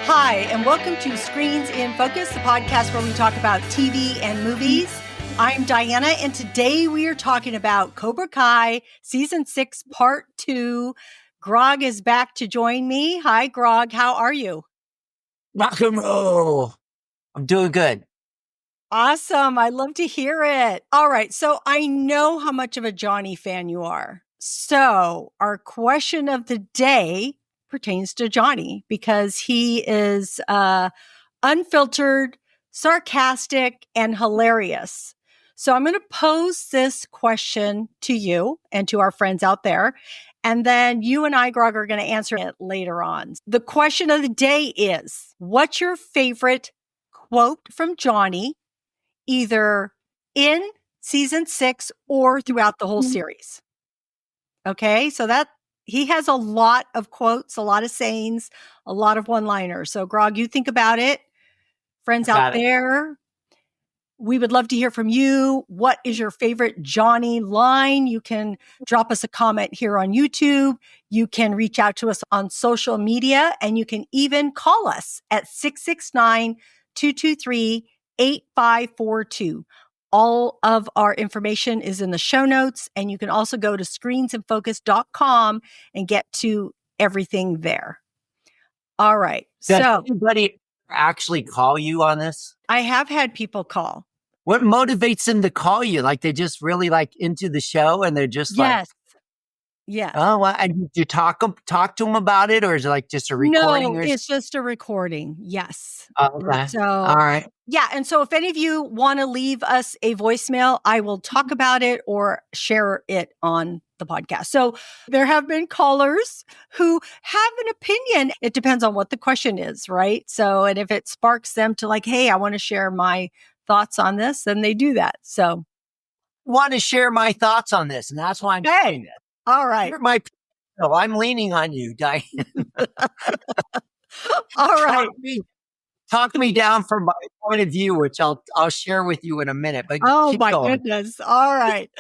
Hi, and welcome to Screens in Focus, the podcast where we talk about TV and movies. I'm Diana, and today we are talking about Cobra Kai Season 6, Part 2. Grog is back to join me. Hi, Grog. How are you? Rock and roll. I'm doing good. Awesome. I love to hear it. All right. So I know how much of a Johnny fan you are. So our question of the day pertains to Johnny because he is unfiltered, sarcastic, and hilarious. So I'm going to pose this question to you and to our friends out there. And then you and I, Grog, are going to answer it later on. The question of the day is, what's your favorite quote from Johnny, either in season 6 or throughout the whole series? Okay, so that he has a lot of quotes, a lot of sayings, a lot of one-liners. So Grog, you think about it. Friends out there, we would love to hear from you. What is your favorite Johnny line? You can drop us a comment here on YouTube. You can reach out to us on social media, and you can even call us at 669-223-8542. All of our information is in the show notes, and you can also go to screensinfocus.com and get to everything there. All right. Does so anybody actually call you on this? I have had people call. What motivates them to call you? Like they just really like into the show and they're just Yes. oh, well, and did you talk to them about it, or is it like just a recording? No, it's just a recording. Yes. Okay. So, all right. Yeah. And so if any of you want to leave us a voicemail, I will talk about it or share it on the podcast. So there have been callers who have an opinion. It depends on what the question is, right? So, and if it sparks them to like, hey, I want to share my thoughts on this, then they do that. So Want to share my thoughts on this, and that's why I'm doing this. All right. I'm leaning on you, Diane. All right. Talk me down from my point of view, which I'll share with you in a minute. But oh my goodness. All right.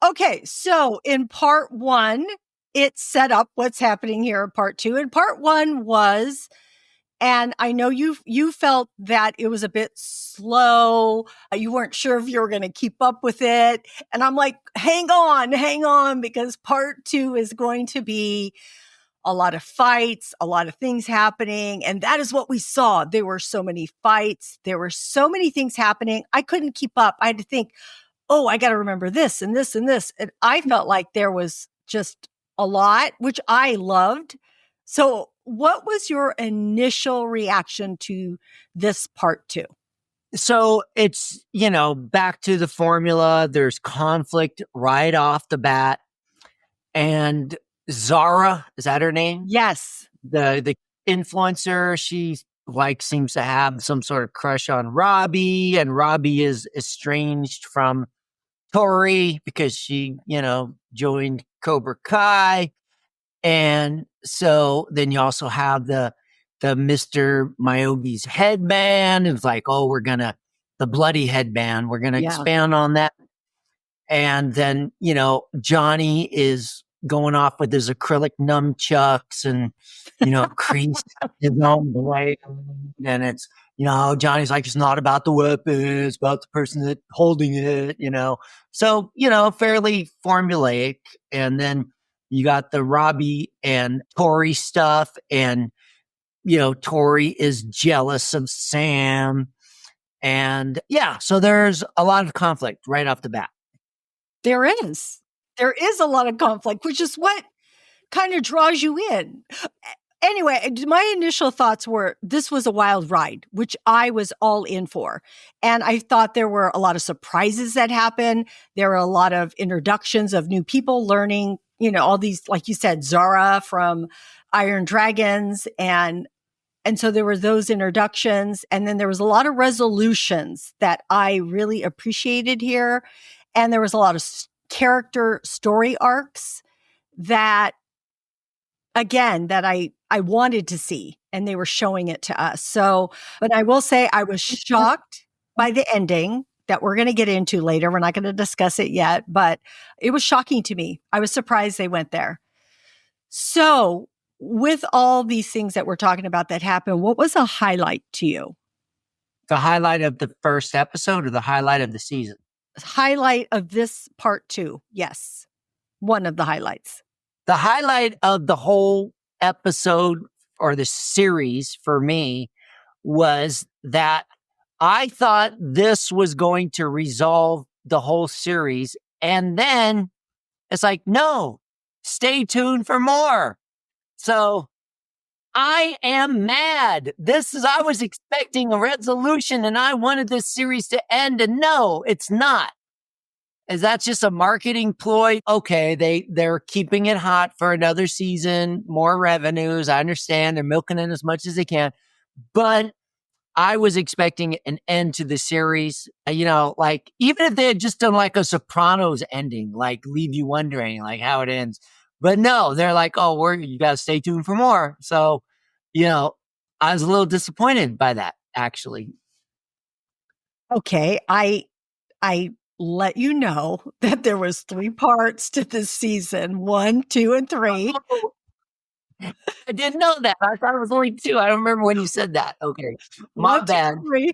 Okay. So in part 1, it set up what's happening here in part 2. And part 1 was, and I know you felt that it was a bit slow. You weren't sure if you were going to keep up with it. And I'm like, hang on, because part 2 is going to be a lot of fights, a lot of things happening. And that is what we saw. There were so many fights. There were so many things happening. I couldn't keep up. I had to think, oh, I got to remember this and this and this. And I felt like there was just a lot, which I loved. So what was your initial reaction to this part 2? So it's, back to the formula. There's conflict right off the bat. And Zara, is that her name? Yes. The influencer, she seems to have some sort of crush on Robbie, and Robbie is estranged from Tori because she, joined Cobra Kai. And so then you also have the Mr. Myogi's headband. It's like, oh, the bloody headband. We're going to expand on that. And then, Johnny is going off with his acrylic nunchucks and, creased his own blade. And it's, Johnny's like, it's not about the weapon, it's about the person that holding it, So, fairly formulaic. And then you got the Robbie and Tori stuff, and, Tori is jealous of Sam. And so there's a lot of conflict right off the bat. There is a lot of conflict, which is what kind of draws you in. Anyway, my initial thoughts were this was a wild ride, which I was all in for. And I thought there were a lot of surprises that happened. There were a lot of introductions of new people learning, all these, like you said, Zara from Iron Dragons. And so there were those introductions. And then there was a lot of resolutions that I really appreciated here. And there was a lot of character story arcs that, again, that I wanted to see, and they were showing it to us. So, but I will say I was shocked by the ending that we're going to get into later. We're not going to discuss it yet, but it was shocking to me. I was surprised they went there. So with all these things that we're talking about that happened, what was a highlight to you? The highlight of the first episode or the highlight of the season? Highlight of this part 2. Yes. One of the highlights. The highlight of the whole episode or the series for me was that I thought this was going to resolve the whole series. And then it's like, no, stay tuned for more. So I am mad. I was expecting a resolution and I wanted this series to end. And no, it's not. Is that just a marketing ploy? Okay, they're keeping it hot for another season, more revenues. I understand they're milking it as much as they can, but I was expecting an end to the series. Like even if they had just done like a Sopranos ending, like leave you wondering like how it ends. But no, they're like, oh, you gotta stay tuned for more. So, I was a little disappointed by that actually. Okay, I let you know that there was 3 parts to this season, 1, 2, and 3. I didn't know that. I thought it was only 2. I don't remember when you said that. Okay. My 1, 2, bad. 3.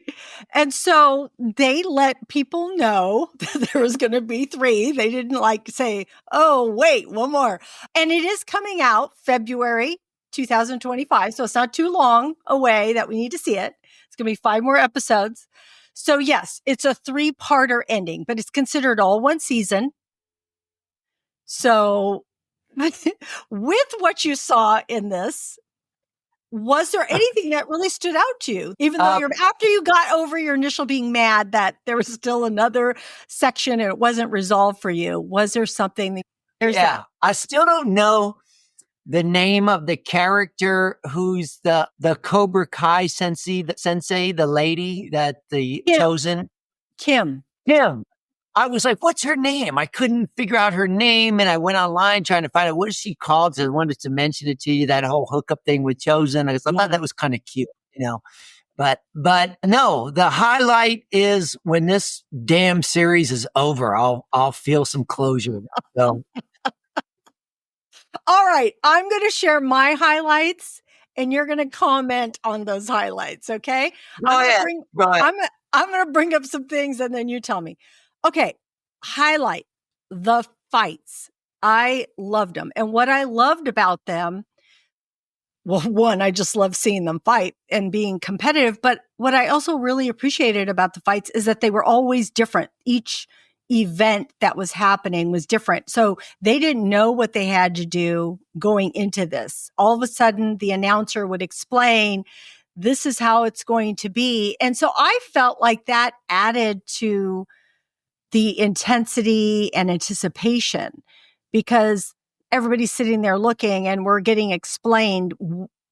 And so they let people know that there was going to be 3. They didn't like say, oh, wait, one more. And it is coming out February 2025. So it's not too long away that we need to see it. It's going to be 5 more episodes. So yes, it's a 3-parter ending, but it's considered all one season. So with what you saw in this, was there anything that really stood out to you? Even though after you got over your initial being mad that there was still another section and it wasn't resolved for you, was there something? That? I still don't know the name of the character who's the Cobra Kai sensei, the lady that chosen. Kim. I was like, what's her name? I couldn't figure out her name. And I went online trying to find out what is she called. So I wanted to mention it to you, that whole hookup thing with Chosen. I thought that was kind of cute, but no, the highlight is when this damn series is over, I'll feel some closure. So. All right. I'm going to share my highlights and you're going to comment on those highlights. Okay. I'm going to bring up some things and then you tell me. Okay. Highlight the fights. I loved them. And what I loved about them, well, one, I just love seeing them fight and being competitive. But what I also really appreciated about the fights is that they were always different. Each event that was happening was different. So they didn't know what they had to do going into this. All of a sudden, the announcer would explain, this is how it's going to be. And so I felt like that added to the intensity and anticipation because everybody's sitting there looking and we're getting explained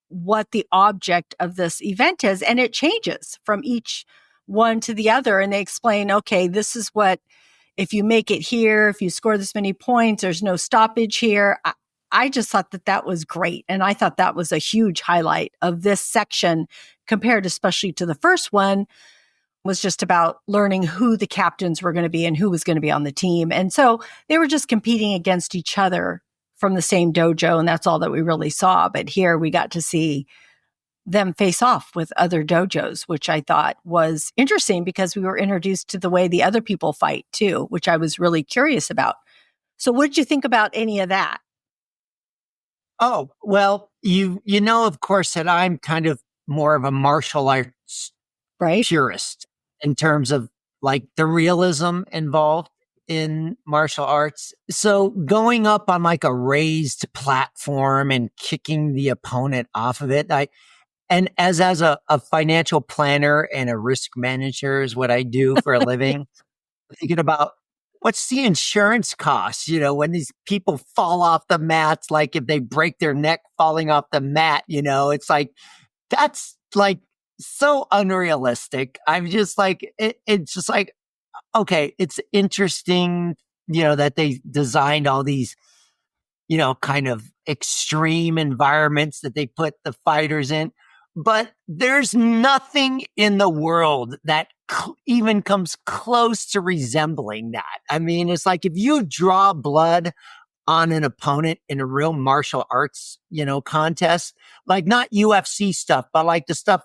what the object of this event is. And it changes from each one to the other. And they explain, okay, this is what, if you make it here, if you score this many points, there's no stoppage here. I just thought that was great. And I thought that was a huge highlight of this section compared especially to the first one, was just about learning who the captains were going to be and who was going to be on the team. And so they were just competing against each other from the same dojo. And that's all that we really saw. But here we got to see them face off with other dojos, which I thought was interesting because we were introduced to the way the other people fight too, which I was really curious about. So what did you think about any of that? Oh, well, of course, that I'm kind of more of a martial arts purist in terms of like the realism involved in martial arts. So going up on like a raised platform and kicking the opponent off of it, and as a financial planner and a risk manager is what I do for a living, thinking about what's the insurance cost, when these people fall off the mats, like if they break their neck falling off the mat, it's like, that's like so unrealistic. I'm just like, it's just like, okay, it's interesting, that they designed all these, kind of extreme environments that they put the fighters in. But there's nothing in the world that even comes close to resembling that. I mean, it's like if you draw blood on an opponent in a real martial arts, contest, like not UFC stuff, but like the stuff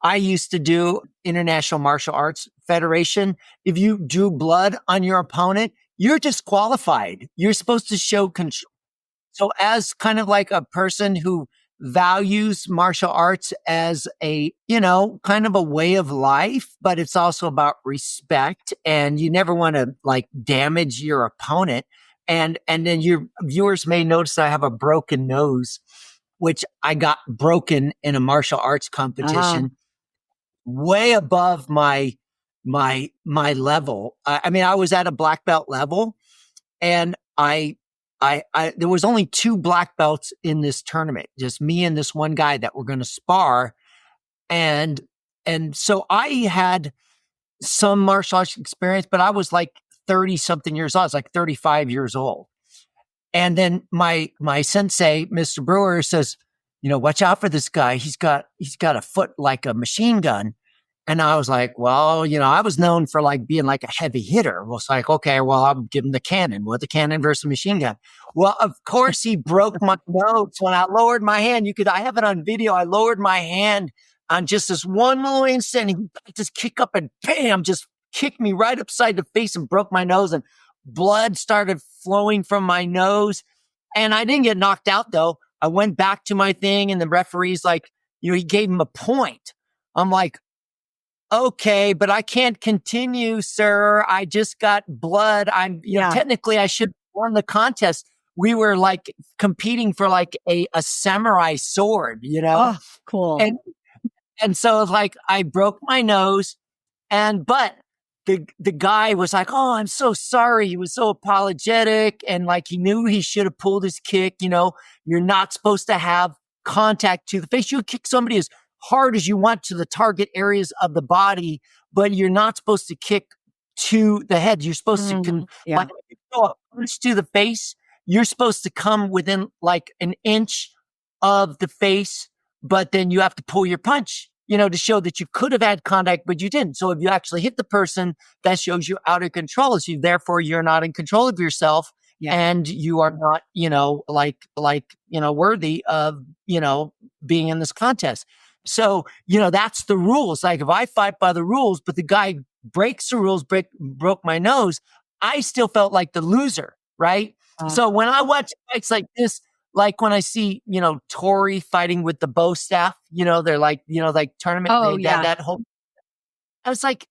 I used to do, International Martial Arts Federation. If you drew blood on your opponent, you're disqualified. You're supposed to show control. So as kind of like a person who values martial arts as a, kind of a way of life, but it's also about respect, and you never want to like damage your opponent. And then your viewers may notice I have a broken nose, which I got broken in a martial arts competition, way above my level. I mean, I was at a black belt level, and I there was only 2 black belts in this tournament, just me and this one guy that were going to spar. And so I had some martial arts experience, but I was like 30 something years old. I was like 35 years old. And then my sensei, Mr. Brewer, says, watch out for this guy. He's got a foot like a machine gun. And I was like, well, I was known for like being like a heavy hitter. Well, it's like, okay, well, I'll give him the cannon. What, the cannon versus machine gun? Well, of course he broke my nose when I lowered my hand. I have it on video. I lowered my hand on just this one little instant. He just kicked up and bam, just kicked me right upside the face and broke my nose, and blood started flowing from my nose. And I didn't get knocked out though. I went back to my thing, and the referee's like, he gave him a point. I'm like, okay, but I can't continue, sir. I just got blood. Technically I should have won the contest. We were like competing for like a samurai sword, Oh, cool. And so like I broke my nose, but the guy was like, oh, I'm so sorry. He was so apologetic. And like, he knew he should have pulled his kick. You're not supposed to have contact to the face. You kick somebody as hard as you want to the target areas of the body, but you're not supposed to kick to the head. You're supposed to, like, if you throw a punch to the face, you're supposed to come within like an inch of the face, but then you have to pull your punch, to show that you could have had contact, but you didn't. So if you actually hit the person, that shows you're out of control. So therefore you're not in control of yourself. Yeah. And you are not, worthy of, being in this contest. So, that's the rules. Like if I fight by the rules, but the guy breaks the rules, broke my nose, I still felt like the loser, right? So when I watch fights like this, like when I see, Tori fighting with the bow staff, they're like, like tournament. Oh, yeah. That whole, I was like,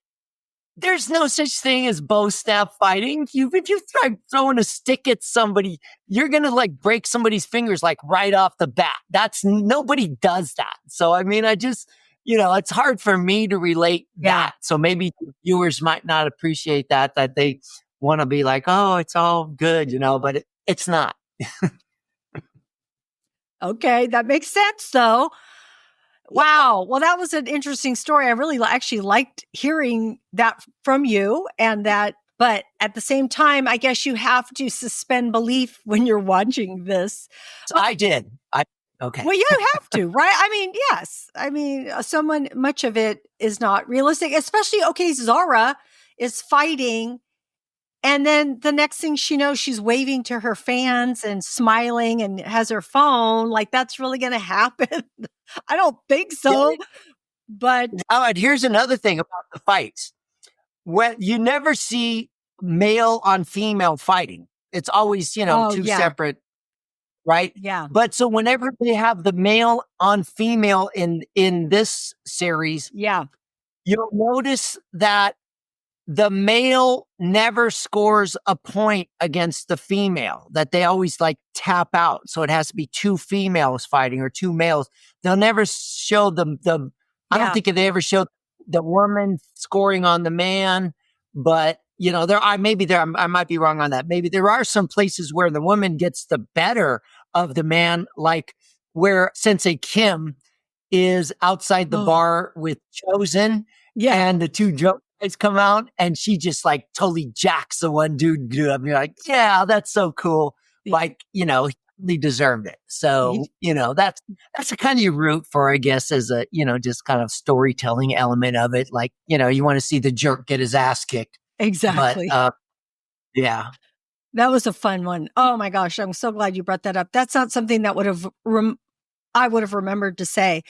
there's no such thing as bow staff fighting. If you try throwing a stick at somebody, you're going to like break somebody's fingers like right off the bat. Nobody does that. So, I mean, I just, it's hard for me to relate that. So maybe viewers might not appreciate that they want to be like, oh, it's all good, but it's not. Okay. That makes sense though. Wow. Well, that was an interesting story. I really actually liked hearing that from you, but at the same time, I guess you have to suspend belief when you're watching this. So I did. Okay. Well, you have to, right? I mean, yes. I mean, much of it is not realistic, especially, okay, Zara is fighting, and then the next thing she knows, she's waving to her fans and smiling and has her phone. Like, that's really going to happen? I don't think so. But and here's another thing about the fights. When you never see male on female fighting, it's always, two separate, right? Yeah. But so whenever they have the male on female in this series, you'll notice that the male never scores a point against the female, that they always like tap out. So it has to be 2 females fighting or 2 males. They'll never show I don't think they ever showed the woman scoring on the man, but I might be wrong on that. Maybe there are some places where the woman gets the better of the man, like where Sensei Kim is outside the bar with Chosen, and the 2 guys come out, and she just like totally jacks the one dude. I'm like, yeah, that's so cool. Like, he really deserved it. So, that's the kind of you root for, I guess, as a, just kind of storytelling element of it. Like, you want to see the jerk get his ass kicked. Exactly. But, yeah. That was a fun one. Oh my gosh, I'm so glad you brought that up. That's not something that I would have remembered to say.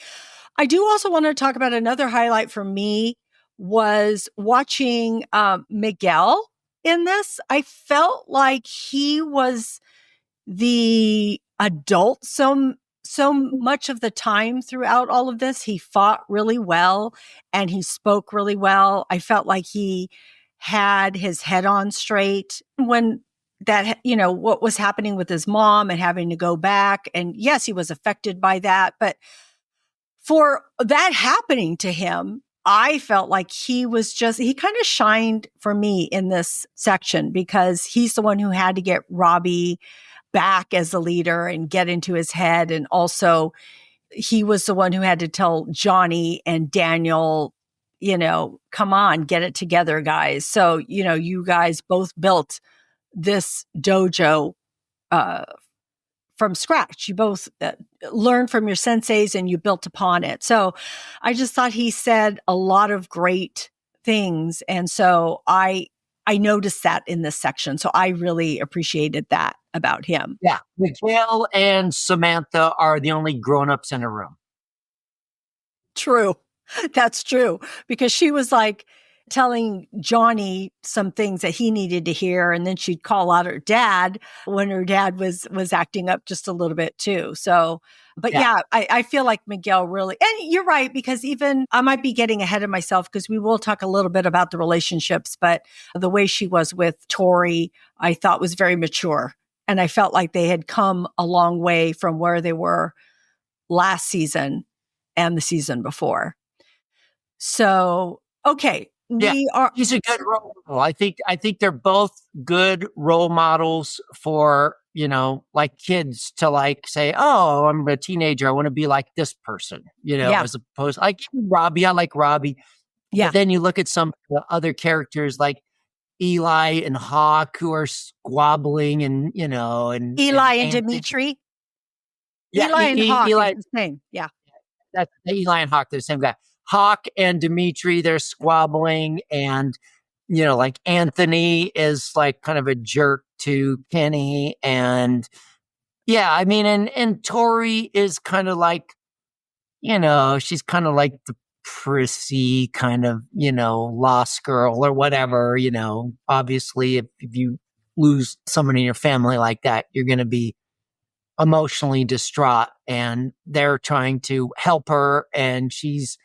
I do also want to talk about another highlight for me was watching Miguel in this. I felt like he was the adult so much of the time throughout all of this. He fought really well and he spoke really well. I felt like he had his head on straight when that, what was happening with his mom and having to go back. And yes, he was affected by that, but for that happening to him, I felt like he kind of shined for me in this section because he's the one who had to get Robbie back as the leader and get into his head. And also he was the one who had to tell Johnny and Daniel, come on, get it together, guys. So, you guys both built this dojo, from scratch. You both learned from your senseis and you built upon it. So I just thought he said a lot of great things. And so I noticed that in this section. So I really appreciated that about him. Yeah. Miguel and Samantha are the only grown-ups in a room. True. That's true. Because she was like telling Johnny some things that he needed to hear. And then she'd call out her dad when her dad was acting up just a little bit too. So, but yeah, I feel like Miguel really, and you're right, because even I might be getting ahead of myself because we will talk a little bit about the relationships, but the way she was with Tori, I thought was very mature. And I felt like they had come a long way from where they were last season and the season before. So, okay. He's a good role model. I think they're both good role models for, like kids to like say, oh, I'm a teenager. I want to be like this person, as opposed like Robbie. I like Robbie. Yeah. But then you look at some of the other characters like Eli and Hawk who are squabbling and, and Eli and Dimitri. Yeah. Eli and Hawk is the same. Yeah. That's Eli and Hawk. They're the same guy. Hawk and Dimitri, they're squabbling, and like Anthony is like kind of a jerk to Kenny, and and Tori is kind of like, she's kind of like the prissy kind of, lost girl or whatever, obviously if you lose someone in your family like that, you're going to be emotionally distraught, and they're trying to help her, and she's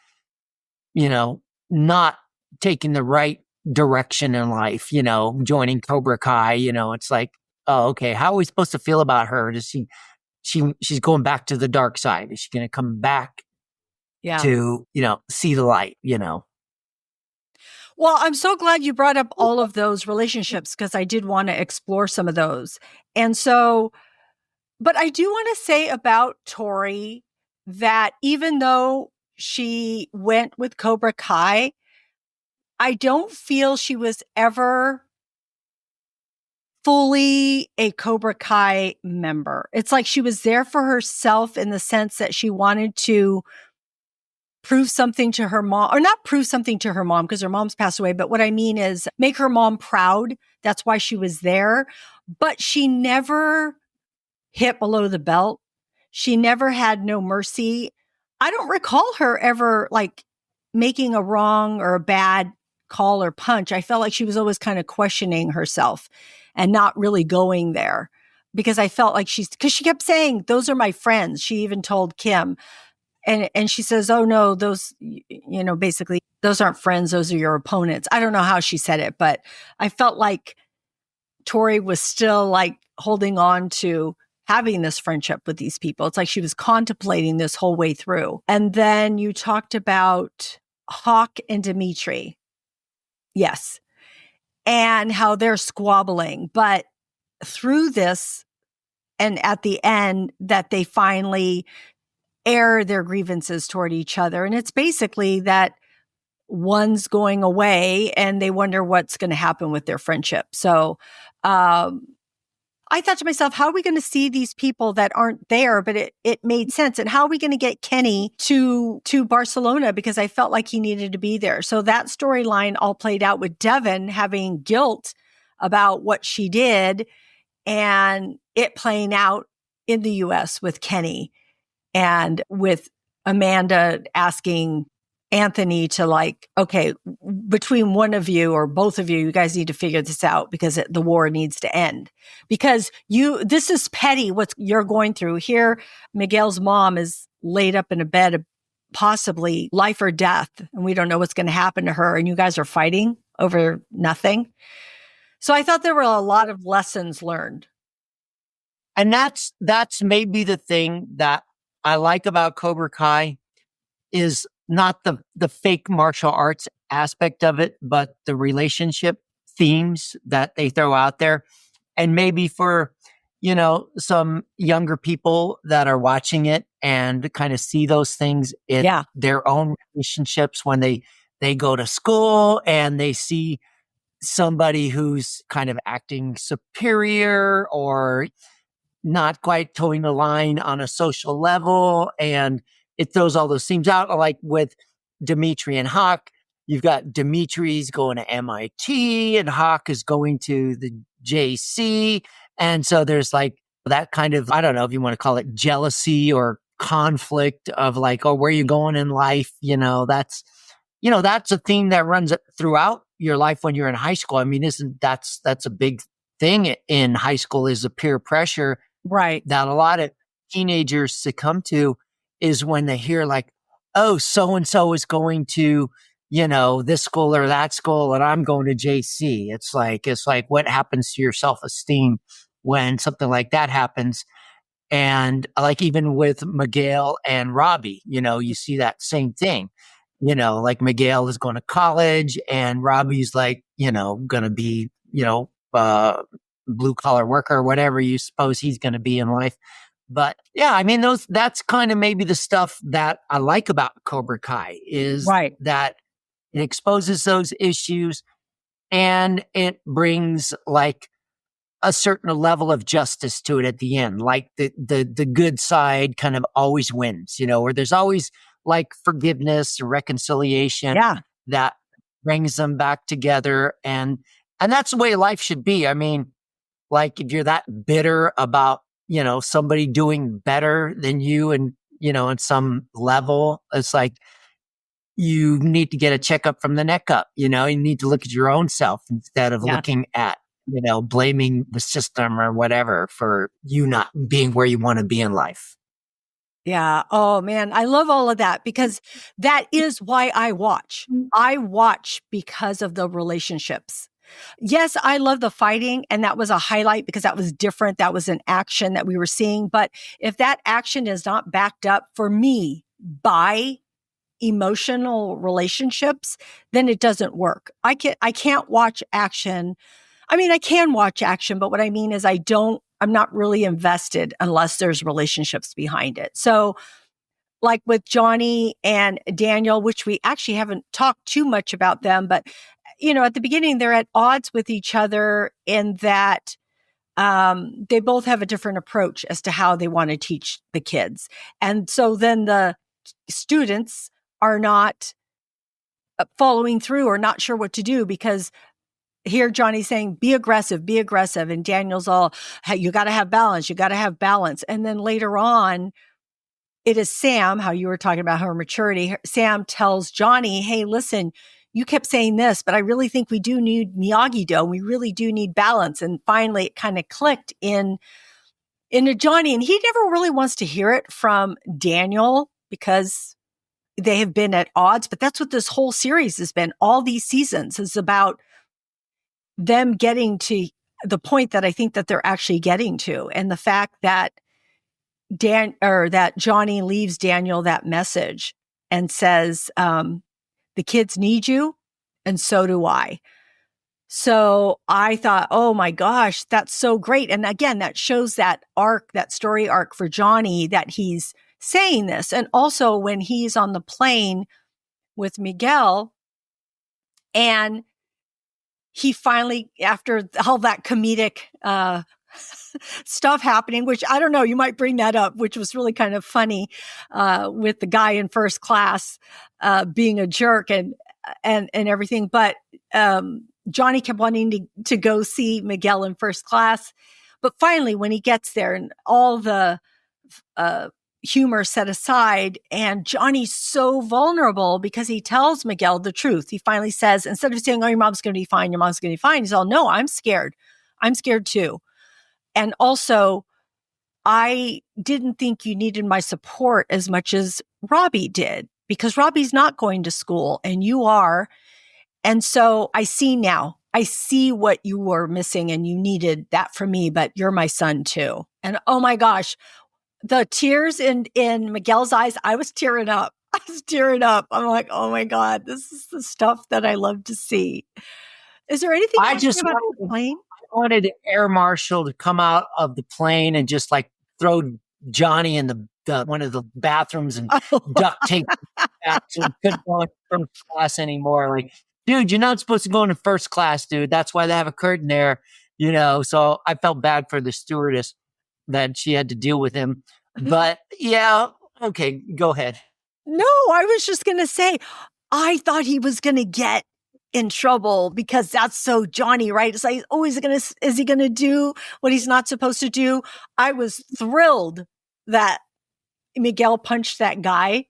not taking the right direction in life, joining Cobra Kai, it's like, oh, okay, how are we supposed to feel about her? Does she's going back to the dark side? Is she going to come back to, see the light, Well, I'm so glad you brought up all of those relationships because I did want to explore some of those. And so, but I do want to say about Tori that even though she went with Cobra Kai, I don't feel she was ever fully a Cobra Kai member. It's like she was there for herself in the sense that she wanted to prove something to her mom, or not prove something to her mom because her mom's passed away. But what I mean is make her mom proud. That's why she was there. But she never hit below the belt. She never had no mercy. I don't recall her ever like making a wrong or a bad call or punch. I felt like she was always kind of questioning herself and not really going there because I felt like because she kept saying, those are my friends. She even told Kim and she says, oh no, those, basically those aren't friends. Those are your opponents. I don't know how she said it, but I felt like Tori was still like holding on to having this friendship with these people. It's like she was contemplating this whole way through. And then you talked about Hawk and Dimitri. Yes. And how they're squabbling. But through this, and at the end, that they finally air their grievances toward each other. And it's basically that one's going away and they wonder what's going to happen with their friendship. So, I thought to myself, how are we going to see these people that aren't there? But it made sense. And how are we going to get Kenny to Barcelona? Because I felt like he needed to be there. So that storyline all played out with Devin having guilt about what she did. and it playing out in the US with Kenny and with Amanda asking Anthony to like, okay, between one of you or both of you, you guys need to figure this out because the war needs to end. Because this is petty what you're going through. Here, Miguel's mom is laid up in a bed of possibly life or death, and we don't know what's going to happen to her, and you guys are fighting over nothing. So I thought there were a lot of lessons learned. And that's maybe the thing that I like about Cobra Kai is not the fake martial arts aspect of it, but the relationship themes that they throw out there. And maybe for, some younger people that are watching it and kind of see those things in their own relationships when they go to school and they see somebody who's kind of acting superior or not quite towing the line on a social level. And it throws all those themes out. Like with Dimitri and Hawk, you've got Dimitri's going to MIT and Hawk is going to the JC. And so there's like that kind of, I don't know if you want to call it jealousy or conflict of like, oh, where are you going in life? That's a theme that runs throughout your life when you're in high school. I mean, that's a big thing in high school is the peer pressure. Right. That a lot of teenagers succumb to is when they hear like, oh, so-and-so is going to, this school or that school and I'm going to JC. It's like what happens to your self-esteem when something like that happens? And like even with Miguel and Robbie, you see that same thing. Like Miguel is going to college and Robbie's like, going to be, blue collar worker, whatever you suppose he's going to be in life. But yeah, I mean, that's kind of maybe the stuff that I like about Cobra Kai is that it exposes those issues and it brings like a certain level of justice to it at the end. Like the good side kind of always wins, where there's always like forgiveness or reconciliation that brings them back together. And that's the way life should be. I mean, like if you're that bitter about, somebody doing better than you and, in some level, it's like you need to get a checkup from the neck up. You need to look at your own self instead of looking at, blaming the system or whatever for you not being where you want to be in life. Yeah. Oh man, I love all of that because that is why I watch. I watch because of the relationships. Yes, I love the fighting and that was a highlight because that was different. That was an action that we were seeing. But if that action is not backed up for me by emotional relationships, then it doesn't work. I can't watch action. I mean, I can watch action, but what I mean is I'm not really invested unless there's relationships behind it. So like with Johnny and Daniel, which we actually haven't talked too much about them, but at the beginning, they're at odds with each other in that they both have a different approach as to how they want to teach the kids. And so then the students are not following through or not sure what to do because here Johnny's saying, be aggressive. And Daniel's all, hey, you got to have balance. And then later on, it is Sam, how you were talking about her maturity. Sam tells Johnny, hey, listen, you kept saying this, but I really think we do need Miyagi-Do. We really do need balance. And finally, it kind of clicked into Johnny. And he never really wants to hear it from Daniel because they have been at odds. But that's what this whole series has been. All these seasons is about them getting to the point that I think that they're actually getting to. And the fact that that Johnny leaves Daniel that message and says, the kids need you, and so do I. So I thought, oh my gosh, that's so great. And again, that shows that story arc for Johnny that he's saying this. And also when he's on the plane with Miguel and he finally, after all that comedic stuff happening, which I don't know, you might bring that up, which was really kind of funny with the guy in first class being a jerk and everything. But Johnny kept wanting to go see Miguel in first class. But finally, when he gets there and all the humor set aside, and Johnny's so vulnerable because he tells Miguel the truth. He finally says, instead of saying, oh, your mom's going to be fine, your mom's going to be fine, he's all, no, I'm scared. I'm scared too. And also, I didn't think you needed my support as much as Robbie did, because Robbie's not going to school and you are. And so I see now, I see what you were missing and you needed that from me, but you're my son too. And oh my gosh, the tears in Miguel's eyes, I was tearing up. I was tearing up. I'm like, oh my God, this is the stuff that I love to see. Is there anything I you want to say just about the plane? wanted the air marshal to come out of the plane and just like throw Johnny in the one of the bathrooms and duct tape back so he couldn't go in first class anymore. Like, dude, you're not supposed to go into first class, dude. That's why they have a curtain there, you know. So I felt bad for the stewardess that she had to deal with him. But yeah, okay, go ahead. No, I was just going to say, I thought he was going to get in trouble because that's so Johnny, right? It's like, oh, is he going to do what he's not supposed to do? I was thrilled that Miguel punched that guy.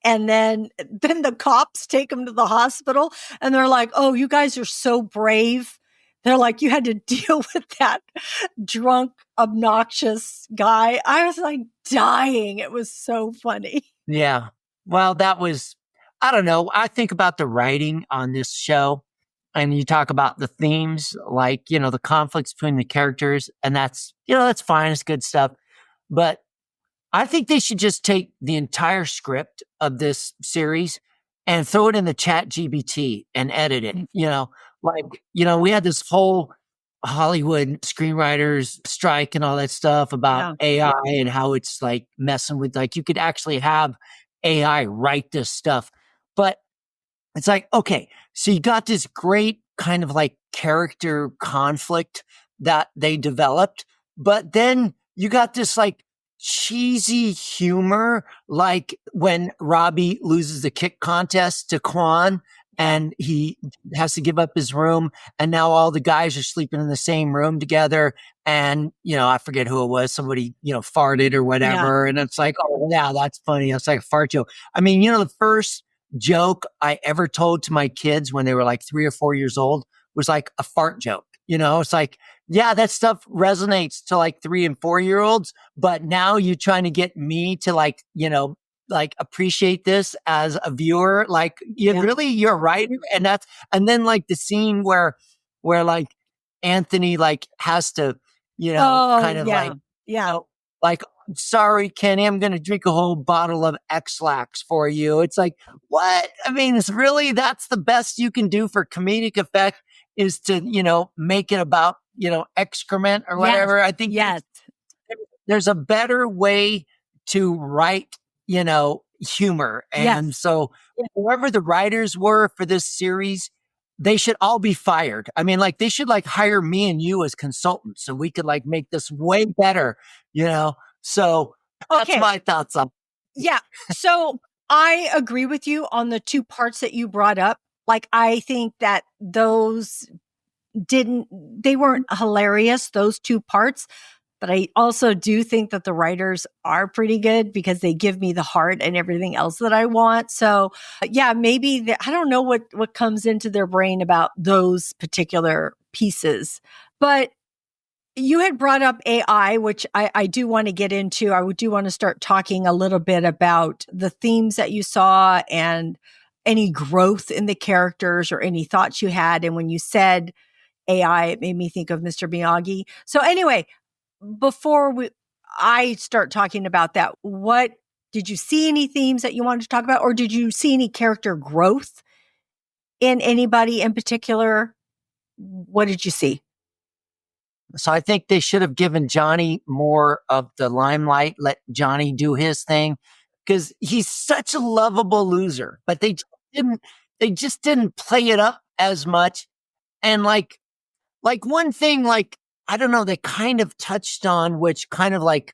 And then the cops take him to the hospital and they're like, oh, you guys are so brave. They're like, you had to deal with that drunk, obnoxious guy. I was like dying. It was so funny. Yeah. Well, that was, I don't know. I think about the writing on this show and you talk about the themes, like, you know, the conflicts between the characters, and that's, you know, that's fine. It's good stuff. But I think they should just take the entire script of this series and throw it in the chat GBT and edit it. You know, like, you know, we had this whole Hollywood screenwriters strike and all that stuff about AI and how it's like messing with, like, you could actually have AI write this stuff. But it's like, okay, so you got this great kind of like character conflict that they developed, but then you got this like cheesy humor, like when Robbie loses the kick contest to Quan and he has to give up his room, and now all the guys are sleeping in the same room together. And, you know, I forget who it was. Somebody, you know, farted or whatever. Yeah. And it's like, oh, yeah, that's funny. It's like a fart joke. I mean, you know, the first joke I ever told to my kids when they were like 3 or 4 years old was like a fart joke. You know, it's like, yeah, that stuff resonates to like 3 and 4 year olds, but now you're trying to get me to like, you know, like appreciate this as a viewer. Like, you're right. And then like the scene where like Anthony like has to, you know, like, sorry, Kenny, I'm going to drink a whole bottle of X-Lax for you. It's like, what? I mean, it's really, that's the best you can do for comedic effect, is to, you know, make it about, you know, excrement or whatever. I think there's a better way to write, you know, humor. And so whoever the writers were for this series, they should all be fired. I mean, like, they should like hire me and you as consultants so we could like make this way better, you know? So that's my thoughts on. Yeah. So I agree with you on the 2 parts that you brought up. Like, I think that they weren't hilarious, those 2 parts. But I also do think that the writers are pretty good because they give me the heart and everything else that I want. So yeah, maybe I don't know what comes into their brain about those particular pieces. But you had brought up AI, which I do want to get into. I do want to start talking a little bit about the themes that you saw and any growth in the characters or any thoughts you had. And when you said AI, it made me think of Mr. Miyagi. So anyway, before I start talking about that, what did you see any themes that you wanted to talk about, or did you see any character growth in anybody in particular? What did you see? So I think they should have given Johnny more of the limelight, let Johnny do his thing, because he's such a lovable loser, but they just didn't play it up as much. And like one thing, like, I don't know, they kind of touched on, which kind of like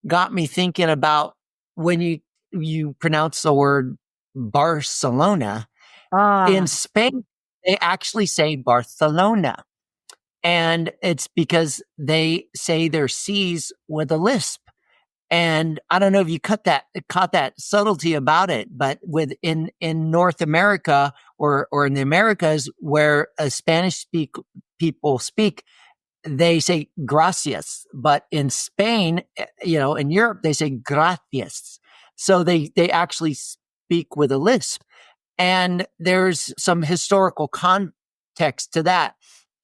got me thinking about when you pronounce the word Barcelona. In Spain, they actually say Barcelona. And it's because they say their C's with a lisp. And I don't know if you caught that subtlety about it, but in North America or in the Americas where Spanish people speak, they say gracias, but in Spain, in Europe, they say gracias. So they actually speak with a lisp. And there's some historical context to that.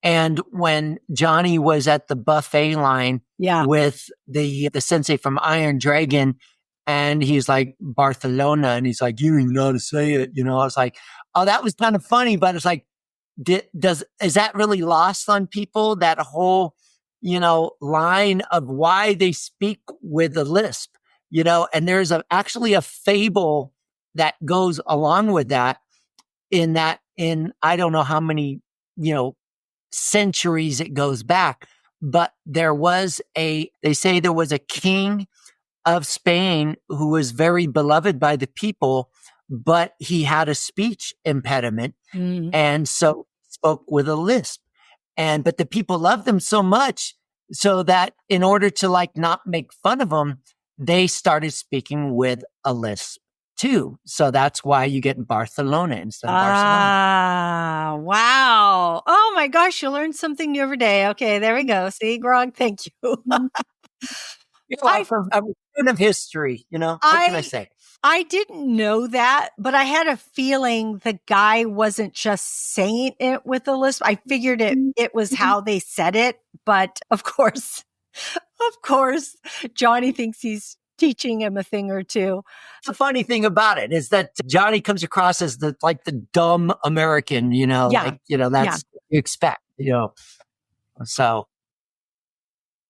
And when Johnny was at the buffet line with the sensei from Iron Dragon, and he's like, Barcelona, and he's like, you didn't know how to say it. I was like, oh, that was kind of funny, but it's like, is that really lost on people? That whole, line of why they speak with a lisp, and there's actually a fable that goes along with that in I don't know how many, centuries it goes back, but they say there was a king of Spain who was very beloved by the people, but he had a speech impediment. And so spoke with a lisp. But the people loved him so much so that in order to not make fun of him, they started speaking with a lisp too. So that's why you get Barcelona instead of Barcelona. Wow. Oh my gosh, you learn something new every day. Okay, there we go. See, Grog, thank you. I'm a student of history, what can I say? I didn't know that, but I had a feeling the guy wasn't just saying it with a lisp. I figured it was how they said it, but of course, Johnny thinks he's teaching him a thing or two. The funny thing about it is that Johnny comes across as the dumb American, that's what you expect,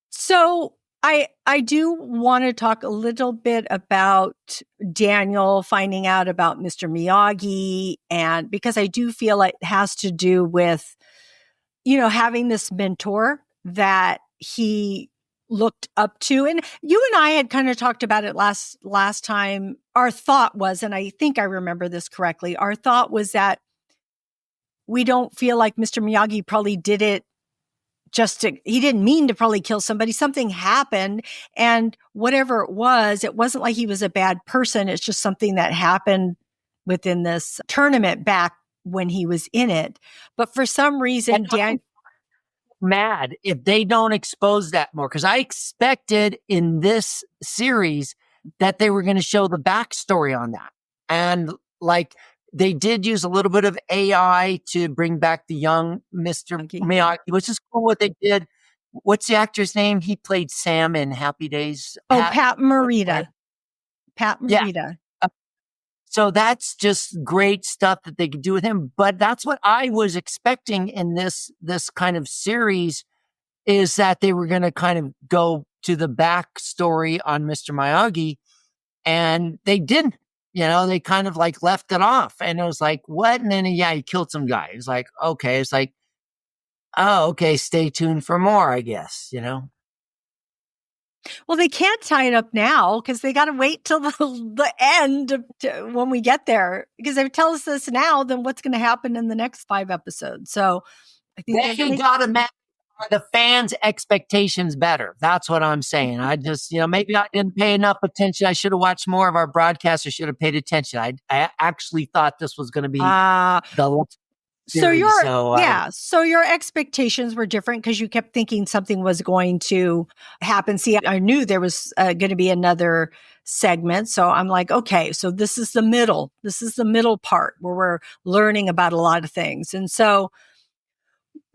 So I do want to talk a little bit about Daniel finding out about Mr. Miyagi, and because I do feel it has to do with, having this mentor that he looked up to. And you and I had kind of talked about it last time. Our thought was, and I think I remember this correctly, our thought was that we don't feel like Mr. Miyagi probably did it he didn't mean to probably kill somebody. Something happened, and whatever it wasn't like he was a bad person. It's just something that happened within this tournament back when he was in it. But for some reason, Dan, mad if they don't expose that more, because I expected in this series that they were going to show the backstory on that, and they did use a little bit of AI to bring back the young Mr. Miyagi, which is cool what they did. What's the actor's name? He played Sam in Happy Days. Pat Morita. Right? Pat Morita. Yeah. So that's just great stuff that they could do with him. But that's what I was expecting in this kind of series, is that they were going to kind of go to the backstory on Mr. Miyagi, and they didn't. They kind of left it off, and it was like, what? And then, he killed some guy. It's like, okay. It's like, oh, okay. Stay tuned for more, I guess, Well, they can't tie it up now because they got to wait till the end when we get there. Because if they tell us this now, then what's going to happen in the next 5 episodes? So I think they got to match the fans' expectations better. That's what I'm saying. I just, maybe I didn't pay enough attention. I should have watched more of our broadcast, or should have paid attention. I actually thought this was going to be the series, so your expectations were different because you kept thinking something was going to happen. See, I knew there was going to be another segment. So I'm like, okay, so this is the middle. This is the middle part where we're learning about a lot of things. And so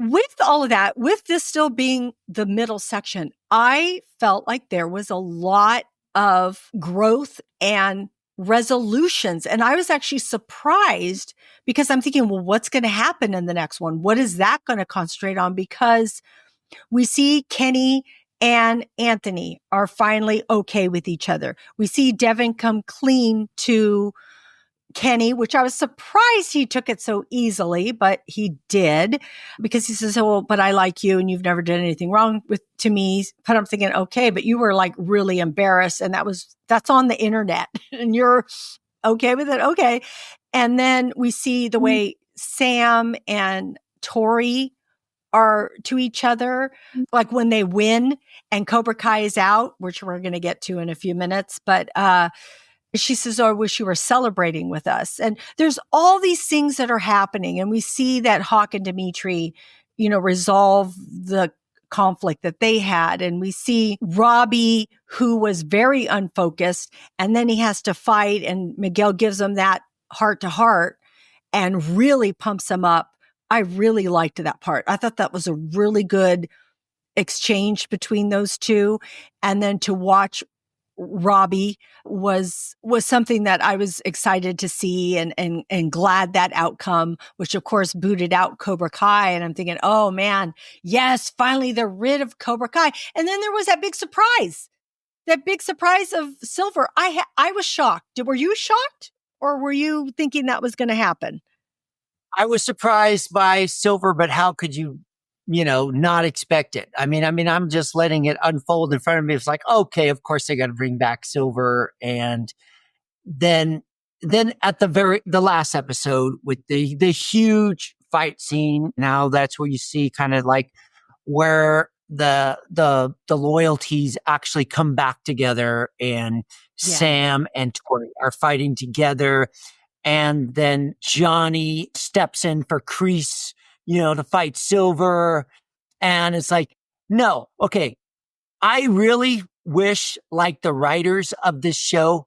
with all of that, with this still being the middle section, I felt like there was a lot of growth and resolutions. And I was actually surprised because I'm thinking, well, what's going to happen in the next one? What is that going to concentrate on? Because we see Kenny and Anthony are finally okay with each other. We see Devin come clean to Kenny, which I was surprised he took it so easily, but he did, because he says, oh, well, but I like you and you've never done anything wrong to me. But I'm thinking, okay, but you were really embarrassed, and that's on the internet and you're okay with it. Okay. And then we see the way Sam and Tori are to each other, like when they win and Cobra Kai is out, which we're going to get to in a few minutes. But she says, "Oh, I wish you were celebrating with us." And there's all these things that are happening. And we see that Hawk and Dimitri, resolve the conflict that they had. And we see Robbie, who was very unfocused, and then he has to fight. And Miguel gives him that heart to heart and really pumps him up. I really liked that part. I thought that was a really good exchange between those two. And then to watch Robbie was something that I was excited to see and glad that outcome, which of course booted out Cobra Kai. And I'm thinking, oh man, yes, finally they're rid of Cobra Kai. And then there was that big surprise of Silver. I was shocked. Were you shocked, or were you thinking that was going to happen? I was surprised by Silver, but how could you, not expect it? I mean, I'm just letting it unfold in front of me. It's like, okay, of course they got to bring back Silver. And then at the last episode with the huge fight scene, now that's where you see kind of like where the loyalties actually come back together, and Sam and Tori are fighting together. And then Johnny steps in for Kreese, to fight Silver. And it's like, no, okay. I really wish like the writers of this show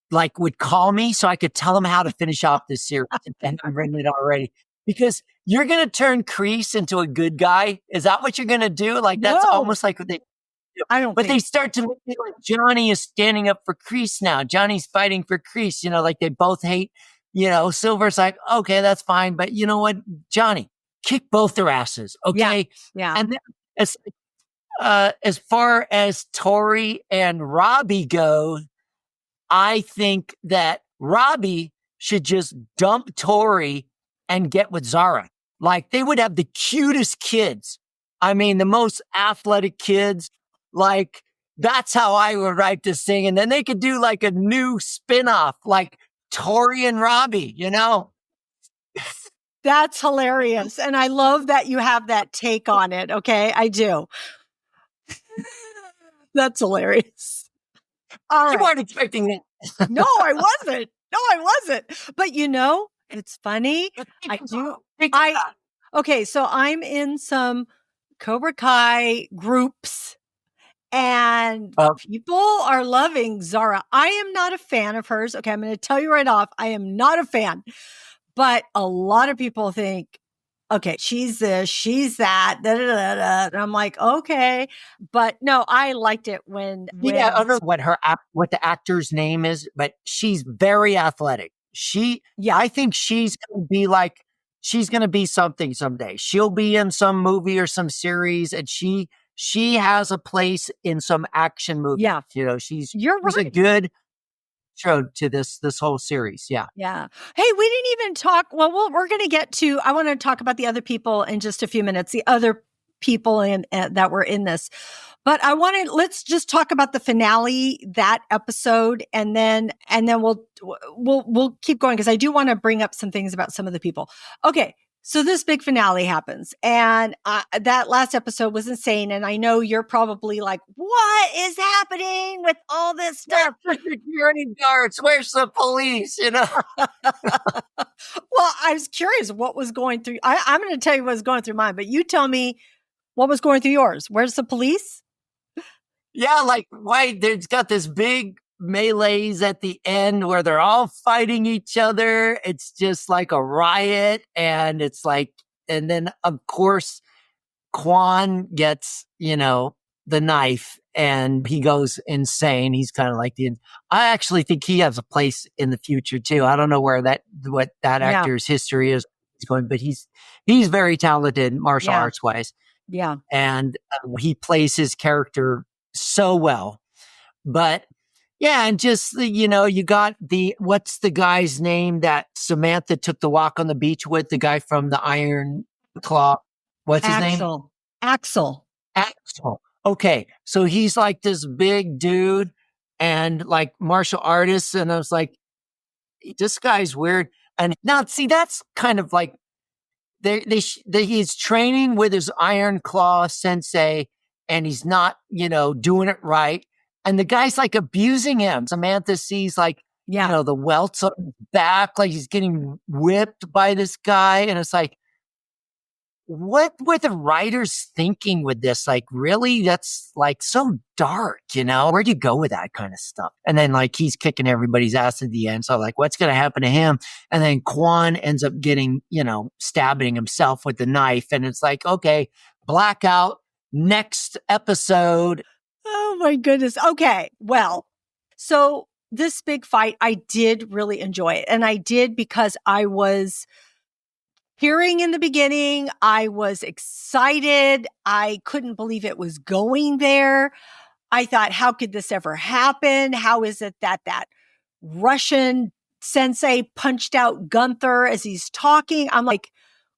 like would call me so I could tell them how to finish off this series. And I'm writing it already, because you're going to turn Kreese into a good guy. Is that what you're going to do? Like, that's almost like what they I don't. But they start to make it like Johnny is standing up for Kreese now. Johnny's fighting for Kreese. Like they both hate. Silver's like, okay, that's fine, but you know what, Johnny, kick both their asses, okay? Yeah. And then as far as Tori and Robbie go, I think that Robbie should just dump Tori and get with Zara. Like they would have the cutest kids. I mean, the most athletic kids. Like that's how I would write this thing. And then they could do like a new spinoff, like Tori and Robbie, That's hilarious. And I love that you have that take on it. Okay. I do. That's hilarious. All right. You weren't expecting it. No, I wasn't. But it's funny. Okay. So I'm in some Cobra Kai groups and people are loving Zara. I am not a fan of hers. Okay. I'm going to tell you right off. I am not a fan, but a lot of people think, okay, she's this, she's that, da, da, da, da. And I'm like, okay. But no, I liked it when I don't know what the actor's name is, but she's very athletic. I think she's going to be something someday. She'll be in some movie or some series, and she has a place in some action movie. Yeah. She's right. a good show to this whole series. Yeah. Yeah. Hey, we didn't even talk. Well, we're going to get to, I want to talk about the other people in just a few minutes, the other people that were in this. But let's just talk about the finale, that episode, and then we'll keep going, because I do want to bring up some things about some of the people. Okay. So this big finale happens, and that last episode was insane. And I know you're probably like, what is happening with all this stuff? Where's the security guards? Where's the police? Well, I was curious what was going through. I'm going to tell you what was going through mine, but you tell me what was going through yours. Where's the police? Yeah, like why there's got this big melees at the end where they're all fighting each other. It's just like a riot. And it's like, and then of course, Quan gets, the knife and he goes insane. He's kind of like I actually think he has a place in the future too. I don't know what that actor's history is going, but he's very talented martial arts wise. Yeah. And he plays his character so well. But yeah, and just, you got what's the guy's name that Samantha took the walk on the beach with? The guy from the Iron Claw. What's his name? Axel. Okay. So he's like this big dude and like martial artist. And I was like, this guy's weird. And now, see, that's kind of like he's training with his Iron Claw sensei, and he's not, doing it right. And the guy's like abusing him. Samantha sees like, the welts on his back, like he's getting whipped by this guy. And it's like, what were the writers thinking with this? Like, really? That's like so dark, Where'd you go with that kind of stuff? And then like he's kicking everybody's ass at the end. So like, what's going to happen to him? And then Quan ends up getting, stabbing himself with the knife. And it's like, okay, blackout, next episode. Oh my goodness. Okay. Well, so this big fight, I did really enjoy it. And I did because I was hearing in the beginning, I was excited. I couldn't believe it was going there. I thought, how could this ever happen? How is it that Russian sensei punched out Gunther as he's talking? I'm like,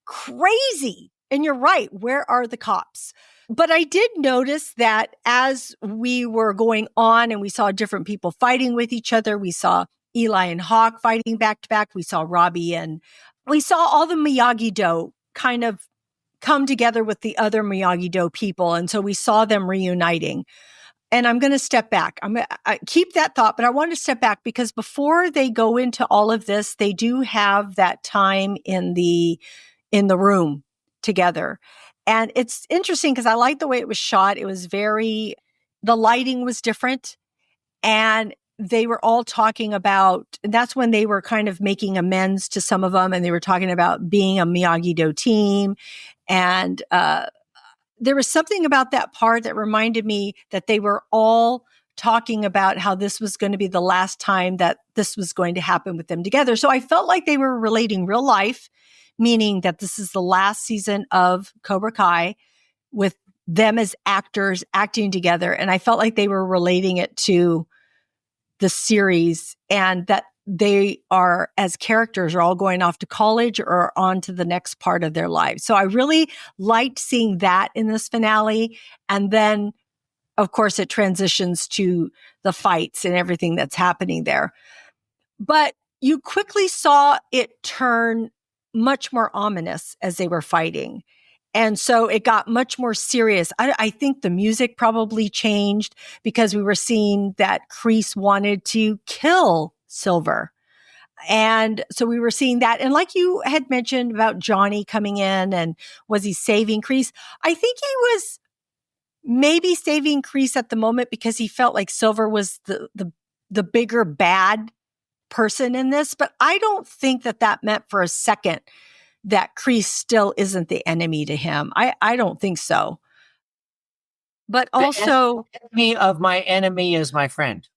crazy. And you're right. Where are the cops? But I did notice that as we were going on and we saw different people fighting with each other, we saw Eli and Hawk fighting back to back. We saw Robbie and we saw all the Miyagi-Do kind of come together with the other Miyagi-Do people. And so we saw them reuniting. And I'm going to step back. I keep that thought, but I want to step back because before they go into all of this, they do have that time in the room together. And it's interesting because I like the way it was shot. It was the lighting was different. And they were all talking about, that's when they were kind of making amends to some of them. And they were talking about being a Miyagi-Do team. And there was something about that part that reminded me that they were all talking about how this was going to be the last time that this was going to happen with them together. So I felt like they were relating real life, meaning that this is the last season of Cobra Kai with them as actors acting together. And I felt like they were relating it to the series and that they are, as characters, are all going off to college or on to the next part of their lives. So I really liked seeing that in this finale. And then, of course, it transitions to the fights and everything that's happening there. But you quickly saw it turn much more ominous as they were fighting. And so it got much more serious. I think the music probably changed because we were seeing that Kreese wanted to kill Silver. And so we were seeing that. And like you had mentioned about Johnny coming in and was he saving Kreese? I think he was maybe saving Kreese at the moment because he felt like Silver was the bigger bad person in this. But I don't think that meant for a second that Kreese still isn't the enemy to him. I don't think so. But also, the enemy of my enemy is my friend.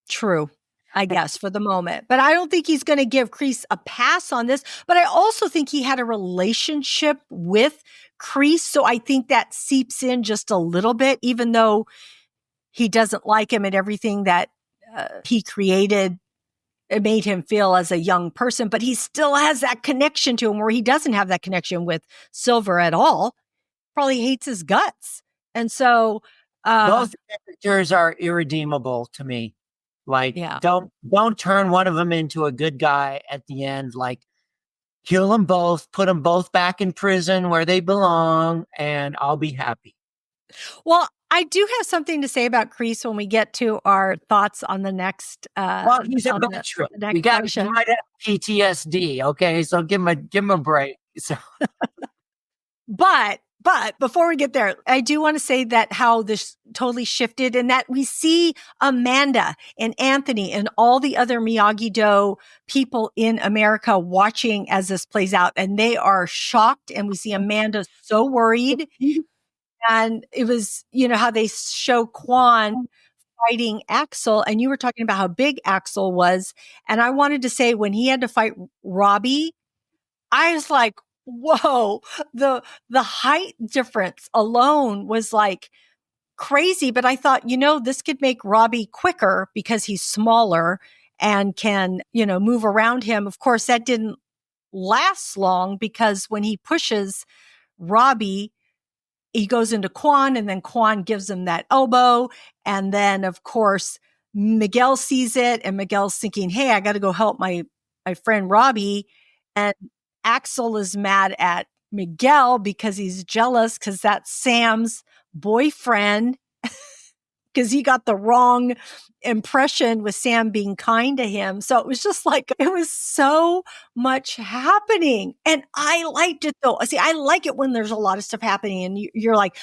True, I guess, for the moment. But I don't think he's going to give Kreese a pass on this. But I also think he had a relationship with Kreese. So I think that seeps in just a little bit, even though he doesn't like him and everything that he created. It made him feel as a young person, but he still has that connection to him where he doesn't have that connection with Silver at all. Probably hates his guts. And so both characters are irredeemable to me. Like, don't turn one of them into a good guy at the end. Like, kill them both, put them both back in prison where they belong, and I'll be happy. Well, I do have something to say about Kreese when we get to our thoughts on the next. Well, he's a veteran. We got PTSD. Okay, so give him a break. So, but before we get there, I do want to say that how this totally shifted and that we see Amanda and Anthony and all the other Miyagi-Do people in America watching as this plays out, and they are shocked. And we see Amanda so worried. And it was, how they show Quan fighting Axel, and you were talking about how big Axel was. And I wanted to say when he had to fight Robbie, I was like, whoa, the height difference alone was like crazy. But I thought, this could make Robbie quicker because he's smaller and can, move around him. Of course, that didn't last long because when he pushes Robbie, he goes into Quan and then Quan gives him that elbow. And then, of course, Miguel sees it and Miguel's thinking, hey, I got to go help my friend Robbie. And Axel is mad at Miguel because he's jealous because that's Sam's boyfriend because he got the wrong impression with Sam being kind to him. So it was just like, it was so much happening. And I liked it though. See, I like it when there's a lot of stuff happening and you're like,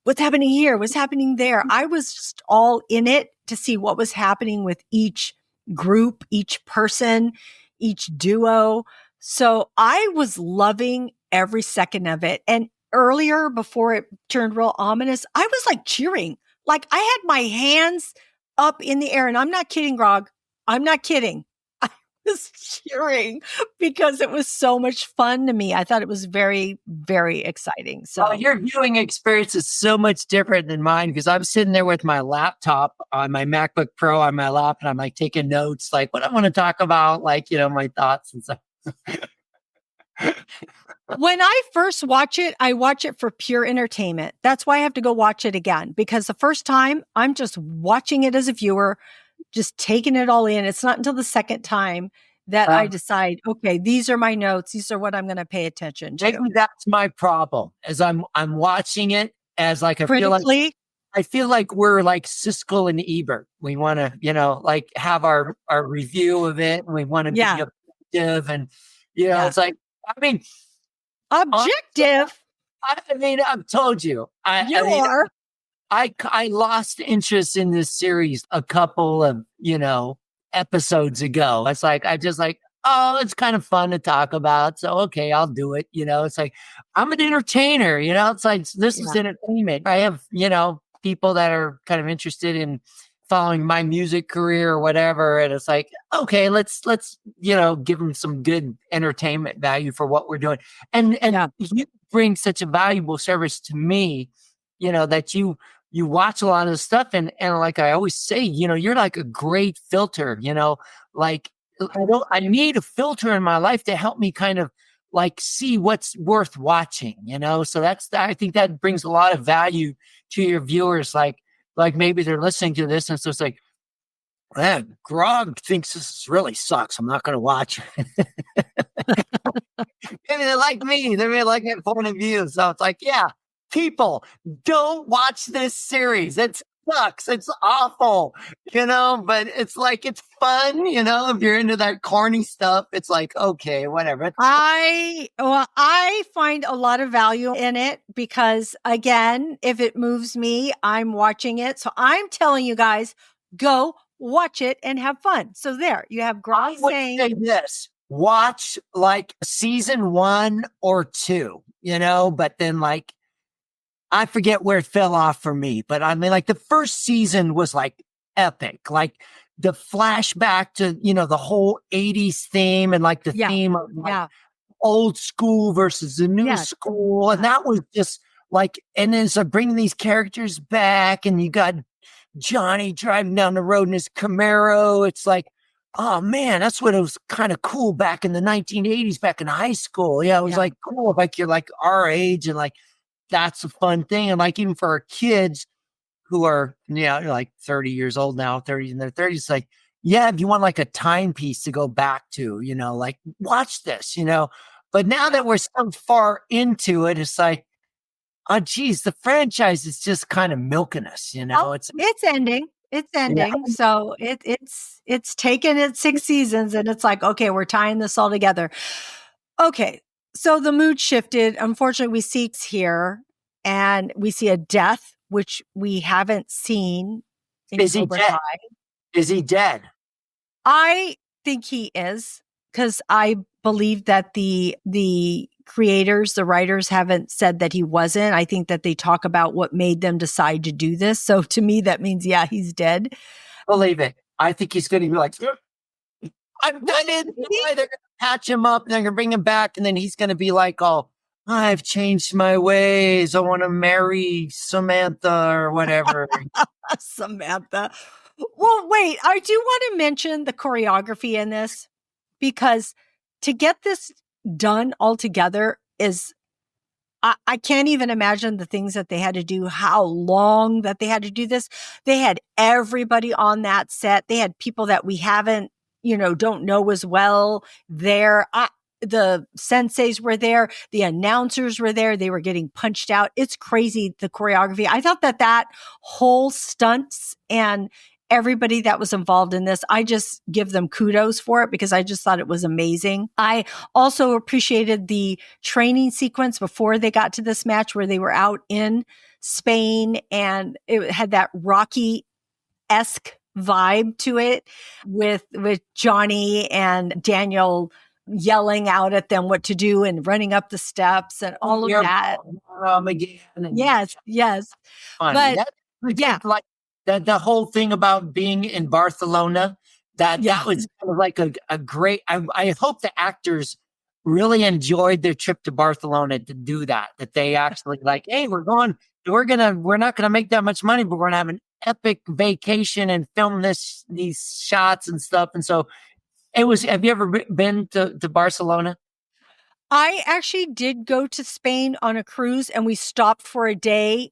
what's happening here? What's happening there? I was just all in it to see what was happening with each group, each person, each duo. So I was loving every second of it. And earlier, before it turned real ominous, I was like cheering. Like I had my hands up in the air. And I'm not kidding, Grog. I'm not kidding. I was cheering because it was so much fun to me. I thought it was very, very exciting. So your viewing experience is so much different than mine because I'm sitting there with my laptop on my MacBook Pro on my lap and I'm like taking notes, like what I want to talk about, like, my thoughts and stuff. when I first watch it, I watch it for pure entertainment. That's why I have to go watch it again because the first time I'm just watching it as a viewer, just taking it all in. It's not until the second time that I decide, okay, these are my notes. These are what I'm going to pay attention to. Maybe that's my problem as I'm watching it as like Critically, I feel like we're like Siskel and Ebert. We want to, like have our review of it and we want to be objective and, it's like, I mean, objective. I've told you, I lost interest in this series a couple of, episodes ago. It's like, I just like, oh, it's kind of fun to talk about. So, okay, I'll do it. It's like, I'm an entertainer, it's like, this is entertainment. I have, people that are kind of interested in following my music career or whatever. And it's like, okay, let's, give them some good entertainment value for what we're doing. And you bring such a valuable service to me, that you watch a lot of stuff. And like I always say, you're like a great filter, like I need a filter in my life to help me kind of like see what's worth watching, so I think that brings a lot of value to your viewers. Like maybe they're listening to this and so it's like, man, Grog thinks this really sucks. I'm not going to watch it. Maybe they like me. They may like that point of view. So it's like, yeah, people, don't watch this series. It sucks. It's awful, but it's like, it's fun, if you're into that corny stuff, it's like, okay, whatever. I find a lot of value in it because again, if it moves me, I'm watching it. So I'm telling you guys, go watch it and have fun. So there you have Grog saying say this. Watch like season 1 or 2, but then like, I forget where it fell off for me, but I mean, like the first season was like epic, like the flashback to, the whole 80s theme and like the theme of like old school versus the new school. And that was just like, and then so bringing these characters back and you got Johnny driving down the road in his Camaro. It's like, oh man, that's what it was kind of cool back in the 1980s, back in high school. Yeah. It was like cool. Like you're like our age and like, that's a fun thing. And like, even for our kids who are, like 30 years old now, 30 in their 30s, like, yeah, if you want like a timepiece to go back to, like watch this, but now that we're so far into it, it's like, oh geez, the franchise is just kind of milking us, it's ending. It's ending. Yeah. So it's taken its 6 seasons and it's like, okay, we're tying this all together. Okay. So the mood shifted. Unfortunately, we see here and we see a death, which we haven't seen in Cobra Kai. Is he dead? I think he is because I believe that the creators, the writers haven't said that he wasn't. I think that they talk about what made them decide to do this. So to me, that means, he's dead. Believe it. I think he's going to be like, I've done it. They're going to patch him up and they're going to bring him back. And then he's going to be like, oh, I've changed my ways. I want to marry Samantha or whatever. Samantha. Well, wait, I do want to mention the choreography in this because to get this done all together is, I can't even imagine the things that they had to do, how long that they had to do this. They had everybody on that set. They had people that we haven't, don't know as well there. the senseis were there. The announcers were there. They were getting punched out. It's crazy, the choreography. I thought that whole stunts and everybody that was involved in this, I just give them kudos for it because I just thought it was amazing. I also appreciated the training sequence before they got to this match where they were out in Spain and it had that Rocky-esque vibe to it with Johnny and Daniel yelling out at them what to do and running up the steps and all of that. Miguel. Yes. Funny. But yeah, like the whole thing about being in Barcelona, that was kind of like a great, I hope the actors really enjoyed their trip to Barcelona to do that they actually like, hey, we're not gonna make that much money, but we're gonna have an epic vacation and film these shots and stuff. And so have you ever been to Barcelona? I actually did go to Spain on a cruise and we stopped for a day.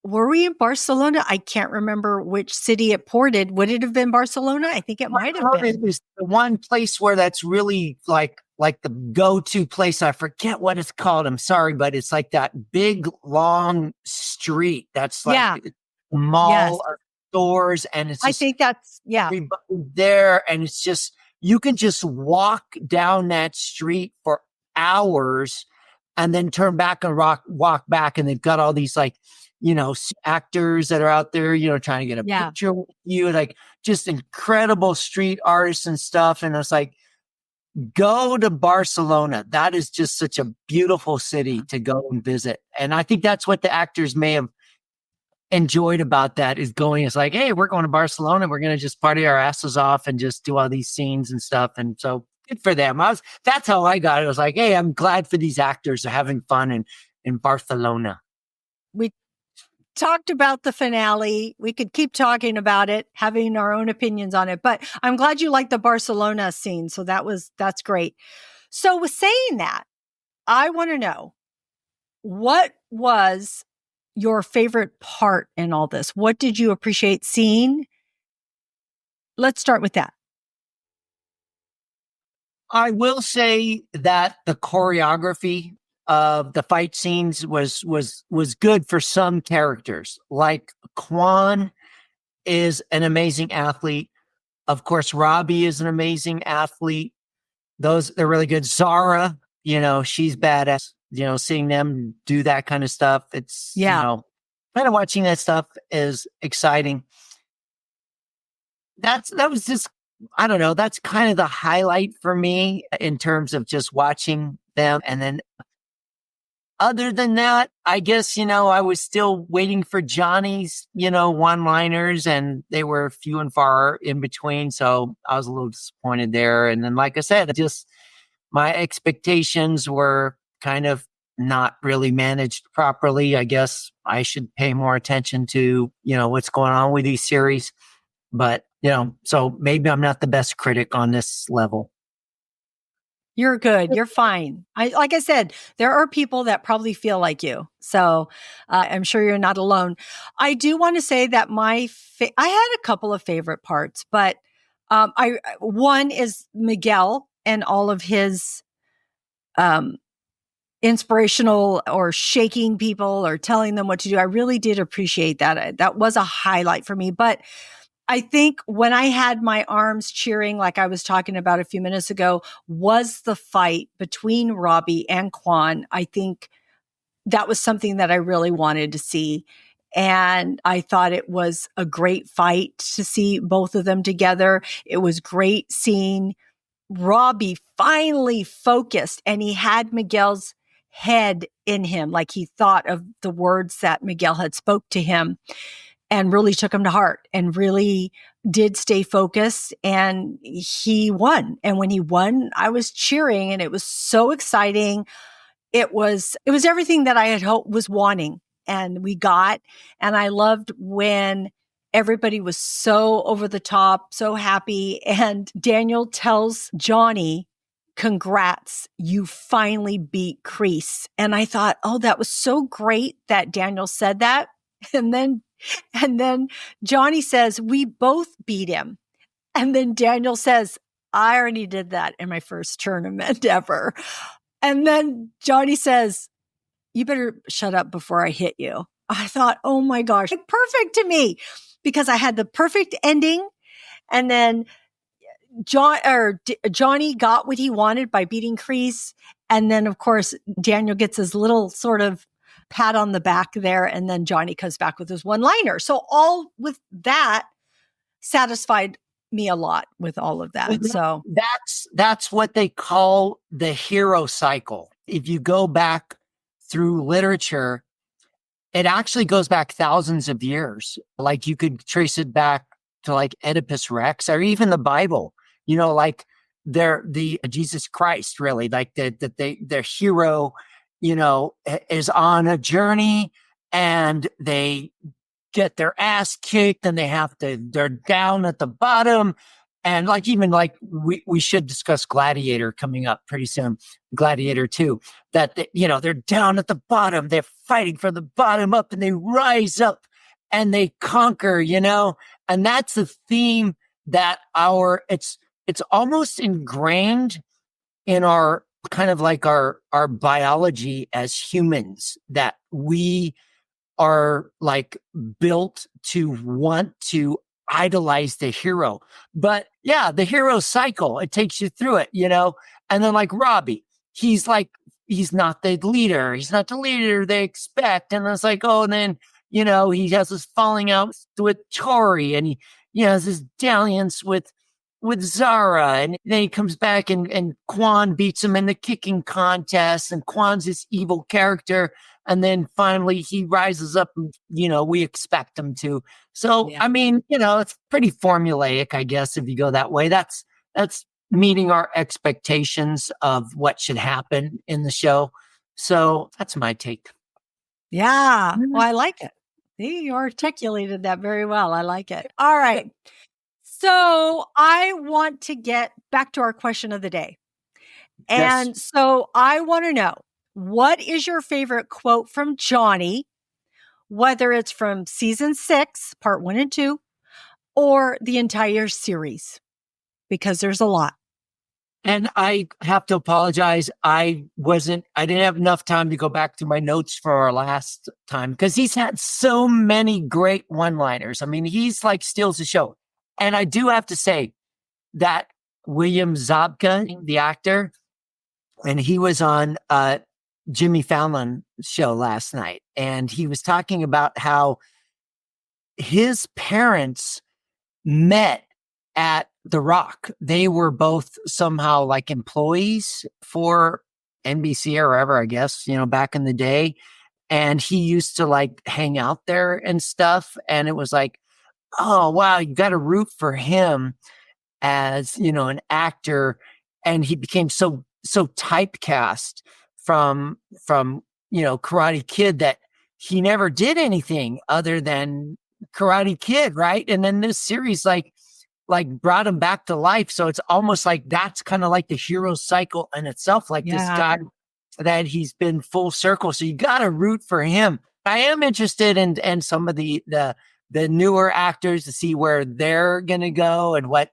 Were we in Barcelona? I can't remember which city it ported. Would it have been Barcelona? I think it might have been. It was the one place where that's really like the go-to place. I forget what it's called. I'm sorry, but it's like that big, long street. That's like a mall or stores. And it's just, I think that's, everybody there. And it's just, you can just walk down that street for hours and then turn back and walk back. And they've got all these like, actors that are out there, trying to get a picture with you, like just incredible street artists and stuff. And it's like, go to Barcelona. That is just such a beautiful city to go and visit. And I think that's what the actors may have enjoyed about that is going. It's like, hey, we're going to Barcelona. We're going to just party our asses off and just do all these scenes and stuff. And so good for them. That's how I got it. I was like, hey, I'm glad for these actors are having fun in Barcelona. We talked about the finale. We could keep talking about it, having our own opinions on it, but I'm glad you liked the Barcelona scene. So that's great. So with saying that, I want to know, what was your favorite part in all this? What did you appreciate seeing? Let's start with that. I will say that the choreography of the fight scenes was good for some characters. Like Quan is an amazing athlete. Of course, Robbie is an amazing athlete. They're really good. Zara, she's badass. Seeing them do that kind of stuff, it's kind of watching that stuff is exciting. That was just, I don't know, that's kind of the highlight for me in terms of just watching them. And then other than that, I guess, I was still waiting for Johnny's, one-liners, and they were few and far in between. So I was a little disappointed there. And then, like I said, just my expectations were kind of not really managed properly. I guess I should pay more attention to, what's going on with these series. But, so maybe I'm not the best critic on this level. You're good. You're fine. Like I said, there are people that probably feel like you. So I'm sure you're not alone. I do want to say that I had a couple of favorite parts, but one is Miguel and all of his inspirational or shaking people or telling them what to do. I really did appreciate that. That was a highlight for me. But I think when I had my arms cheering, like I was talking about a few minutes ago, was the fight between Robbie and Quan. I think that was something that I really wanted to see. And I thought it was a great fight to see both of them together. It was great seeing Robbie finally focused, and he had Miguel's head in him. Like he thought of the words that Miguel had spoke to him and really took him to heart and really did stay focused, and he won. And when he won, I was cheering, and it was so exciting. It was everything that I had hoped, was wanting, and we got. And I loved when everybody was so over the top, so happy. And Daniel tells Johnny, congrats, you finally beat Kreese. And I thought, oh, that was so great that Daniel said that. And then Johnny says, we both beat him. And then Daniel says, I already did that in my first tournament ever. And then Johnny says, you better shut up before I hit you. I thought, oh my gosh, perfect to me because I had the perfect ending. And then Johnny got what he wanted by beating Kreese. And then, of course, Daniel gets his little sort of pat on the back there. And then Johnny comes back with his one-liner. So all with that satisfied me a lot with all of that. So that's what they call the hero cycle. If you go back through literature, it actually goes back thousands of years. Like you could trace it back to like Oedipus Rex or even the Bible, like the Jesus Christ, really, like their hero, is on a journey and they get their ass kicked and they're down at the bottom. And we should discuss Gladiator coming up pretty soon, Gladiator 2, that, they're down at the bottom. They're fighting from the bottom up and they rise up and they conquer, and that's the theme that it's almost ingrained in our kind of like our biology as humans, that we are like built to want to idolize the hero. But yeah, the hero cycle, it takes you through it, and then like Robbie, he's not the leader. He's not the leader they expect. And it's like, oh, and then, he has this falling out with Tori and he has this dalliance with Zara. And then he comes back and Quan beats him in the kicking contest. And Quan's this evil character. And then finally he rises up and, we expect him to. So, yeah. I mean, it's pretty formulaic, I guess, if you go that way. That's meeting our expectations of what should happen in the show. So that's my take. Yeah. Well, I like it. You articulated that very well. I like it. All right. So I want to get back to our question of the day. And yes. So I want to know, what is your favorite quote from Johnny, whether it's from season 6, part 1 and 2, or the entire series? Because there's a lot. And I have to apologize. I didn't have enough time to go back to my notes for our last time because he's had so many great one-liners. I mean, he's like steals the show. And I do have to say that William Zabka, the actor, and he was on Jimmy Fallon's show last night. And he was talking about how his parents met at The Rock. They were both somehow like employees for NBC or wherever, I guess, back in the day. And he used to like hang out there and stuff. And it was like, oh, wow, you got to root for him as, an actor. And he became so typecast from Karate Kid that he never did anything other than Karate Kid, right? And then this series like brought him back to life. So it's almost like that's kind of like the hero cycle in itself, like this guy that he's been full circle. So you got to root for him. I am interested in some of the newer actors to see where they're going to go and what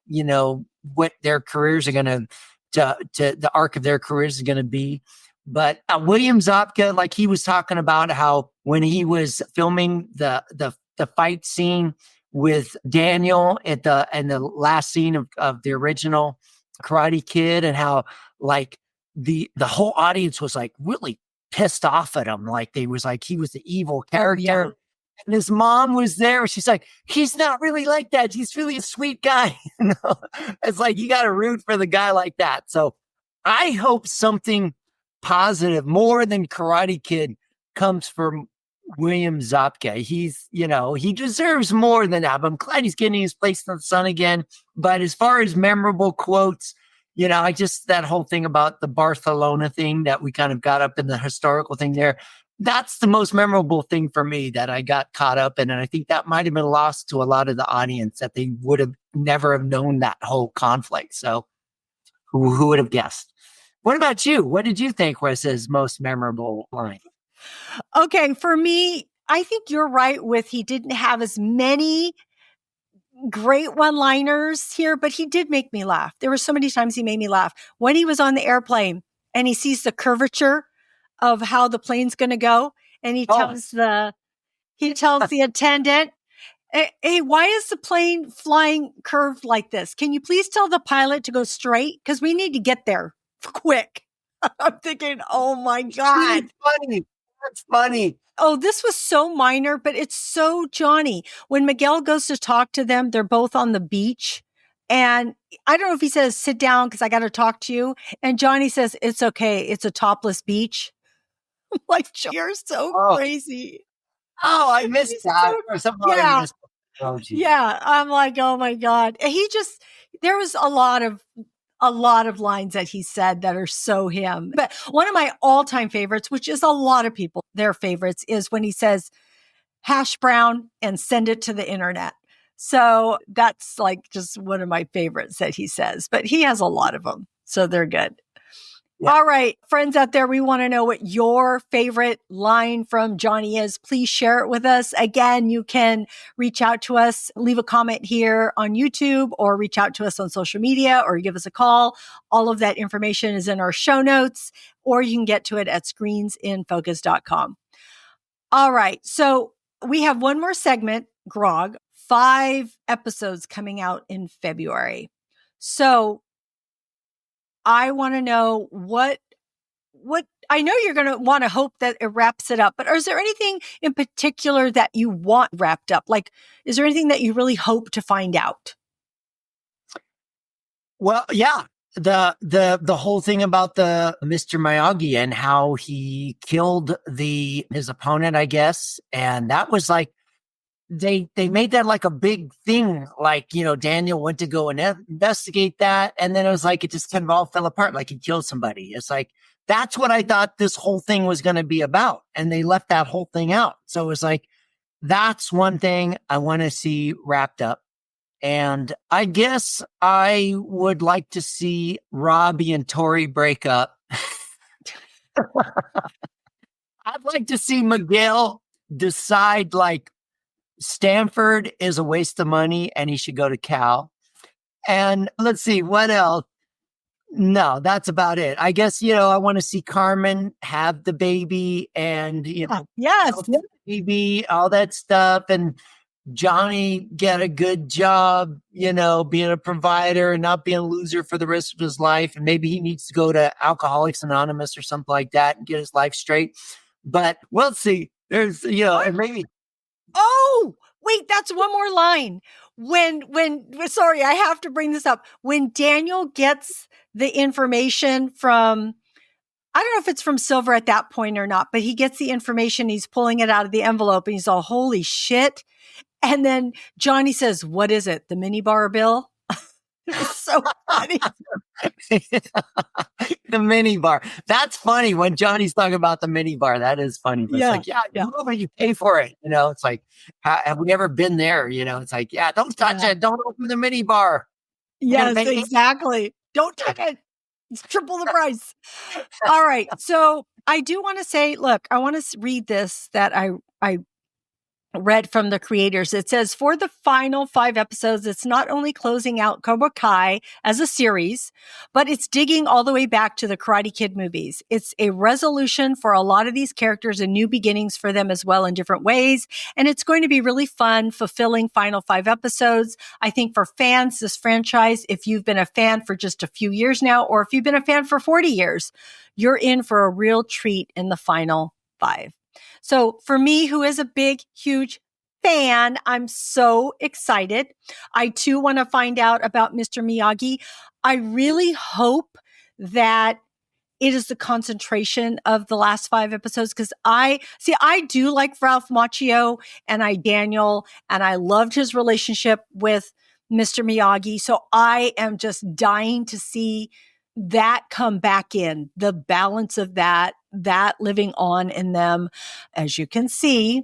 their careers are going to the arc of their careers is going to be. But William Zabka, like he was talking about how when he was filming the fight scene with Daniel in the last scene of the original Karate Kid, and how like the whole audience was like really pissed off at him. Like they was like, he was the evil character. Yeah. And his mom was there. She's like, he's not really like that. He's really a sweet guy. It's like, you got to root for the guy like that. So I hope something positive, more than Karate Kid, comes from William Zabka. He's, he deserves more than that. But I'm glad he's getting his place in the sun again. But as far as memorable quotes, that whole thing about the Barcelona thing that we kind of got up in the historical thing there, that's the most memorable thing for me that I got caught up in. And I think that might have been lost to a lot of the audience, that they would have never have known that whole conflict. So who would have guessed? What about you? What did you think was his most memorable line? Okay, for me, I think you're right with he didn't have as many great one-liners here, but he did make me laugh. There were so many times he made me laugh. When he was on the airplane and he sees the curvature of how the plane's going to go, and he tells the attendant, hey, why is the plane flying curved like this? Can you please tell the pilot to go straight? Because we need to get there quick. I'm thinking, oh my God. It's funny. That's funny. Oh, this was so minor, but it's so Johnny. When Miguel goes to talk to them, they're both on the beach. And I don't know if he says, sit down because I got to talk to you. And Johnny says, it's okay. It's a topless beach. I'm like, you're so crazy. Oh, I missed that. Or somehow I missed that. Oh, geez. Yeah. I'm like, oh my God. There was a lot of lines that he said that are so him. But one of my all-time favorites, which is a lot of people, their favorites, is when he says hash brown and send it to the internet. So that's like just one of my favorites that he says, but he has a lot of them. So they're good. Yeah. All right, friends out there, we want to know what your favorite line from Johnny is. Please share it with us. Again, you can reach out to us, leave a comment here on YouTube, or reach out to us on social media, or give us a call. All of that information is in our show notes, or you can get to it at screensinfocus.com. All right, so we have one more segment, Grog, 5 episodes coming out in February. So I want to know what I know you're going to want to hope that it wraps it up, but is there anything in particular that you want wrapped up? Like, is there anything that you really hope to find out? Well, yeah. The whole thing about the Mr. Miyagi and how he killed his opponent, I guess. And that was like, they made that like a big thing. Like, Daniel went to go and investigate that. And then it was like, it just kind of all fell apart. Like he killed somebody. It's like, that's what I thought this whole thing was going to be about. And they left that whole thing out. So it was like, that's one thing I want to see wrapped up. And I guess I would like to see Robbie and Tori break up. I'd like to see Miguel decide like, Stanford is a waste of money and he should go to Cal. And let's see, what else? No, that's about it. I guess, I want to see Carmen have the baby and, yes, baby, all that stuff. And Johnny get a good job, being a provider and not being a loser for the rest of his life. And maybe he needs to go to Alcoholics Anonymous or something like that and get his life straight. But we'll see. There's, and maybe. Oh, wait, that's one more line. Sorry, I have to bring this up. When Daniel gets the information from, I don't know if it's from Silver at that point or not, but he gets the information, he's pulling it out of the envelope and he's all, holy shit. And then Johnny says, what is it? The minibar bill? It's so funny. The minibar. That's funny when Johnny's talking about the minibar. That is funny. But it's like, you pay for it. It's like, have we ever been there? It's like, don't touch it. Don't open the minibar. Yes, exactly. Don't touch it. It's triple the price. All right. So I do want to say, look, I want to read this that I read from the creators. It says, for the final 5 episodes, it's not only closing out Cobra Kai as a series, but it's digging all the way back to the Karate Kid movies. It's a resolution for a lot of these characters and new beginnings for them as well in different ways. And it's going to be really fun, fulfilling final 5 episodes. I think for fans, this franchise, if you've been a fan for just a few years now, or if you've been a fan for 40 years, you're in for a real treat in the final 5. So for me, who is a big, huge fan, I'm so excited. I too want to find out about Mr. Miyagi. I really hope that it is the concentration of the last 5 episodes because I do like Ralph Macchio and Daniel, and I loved his relationship with Mr. Miyagi. So I am just dying to see that come back in, the balance of that living on in them, as you can see.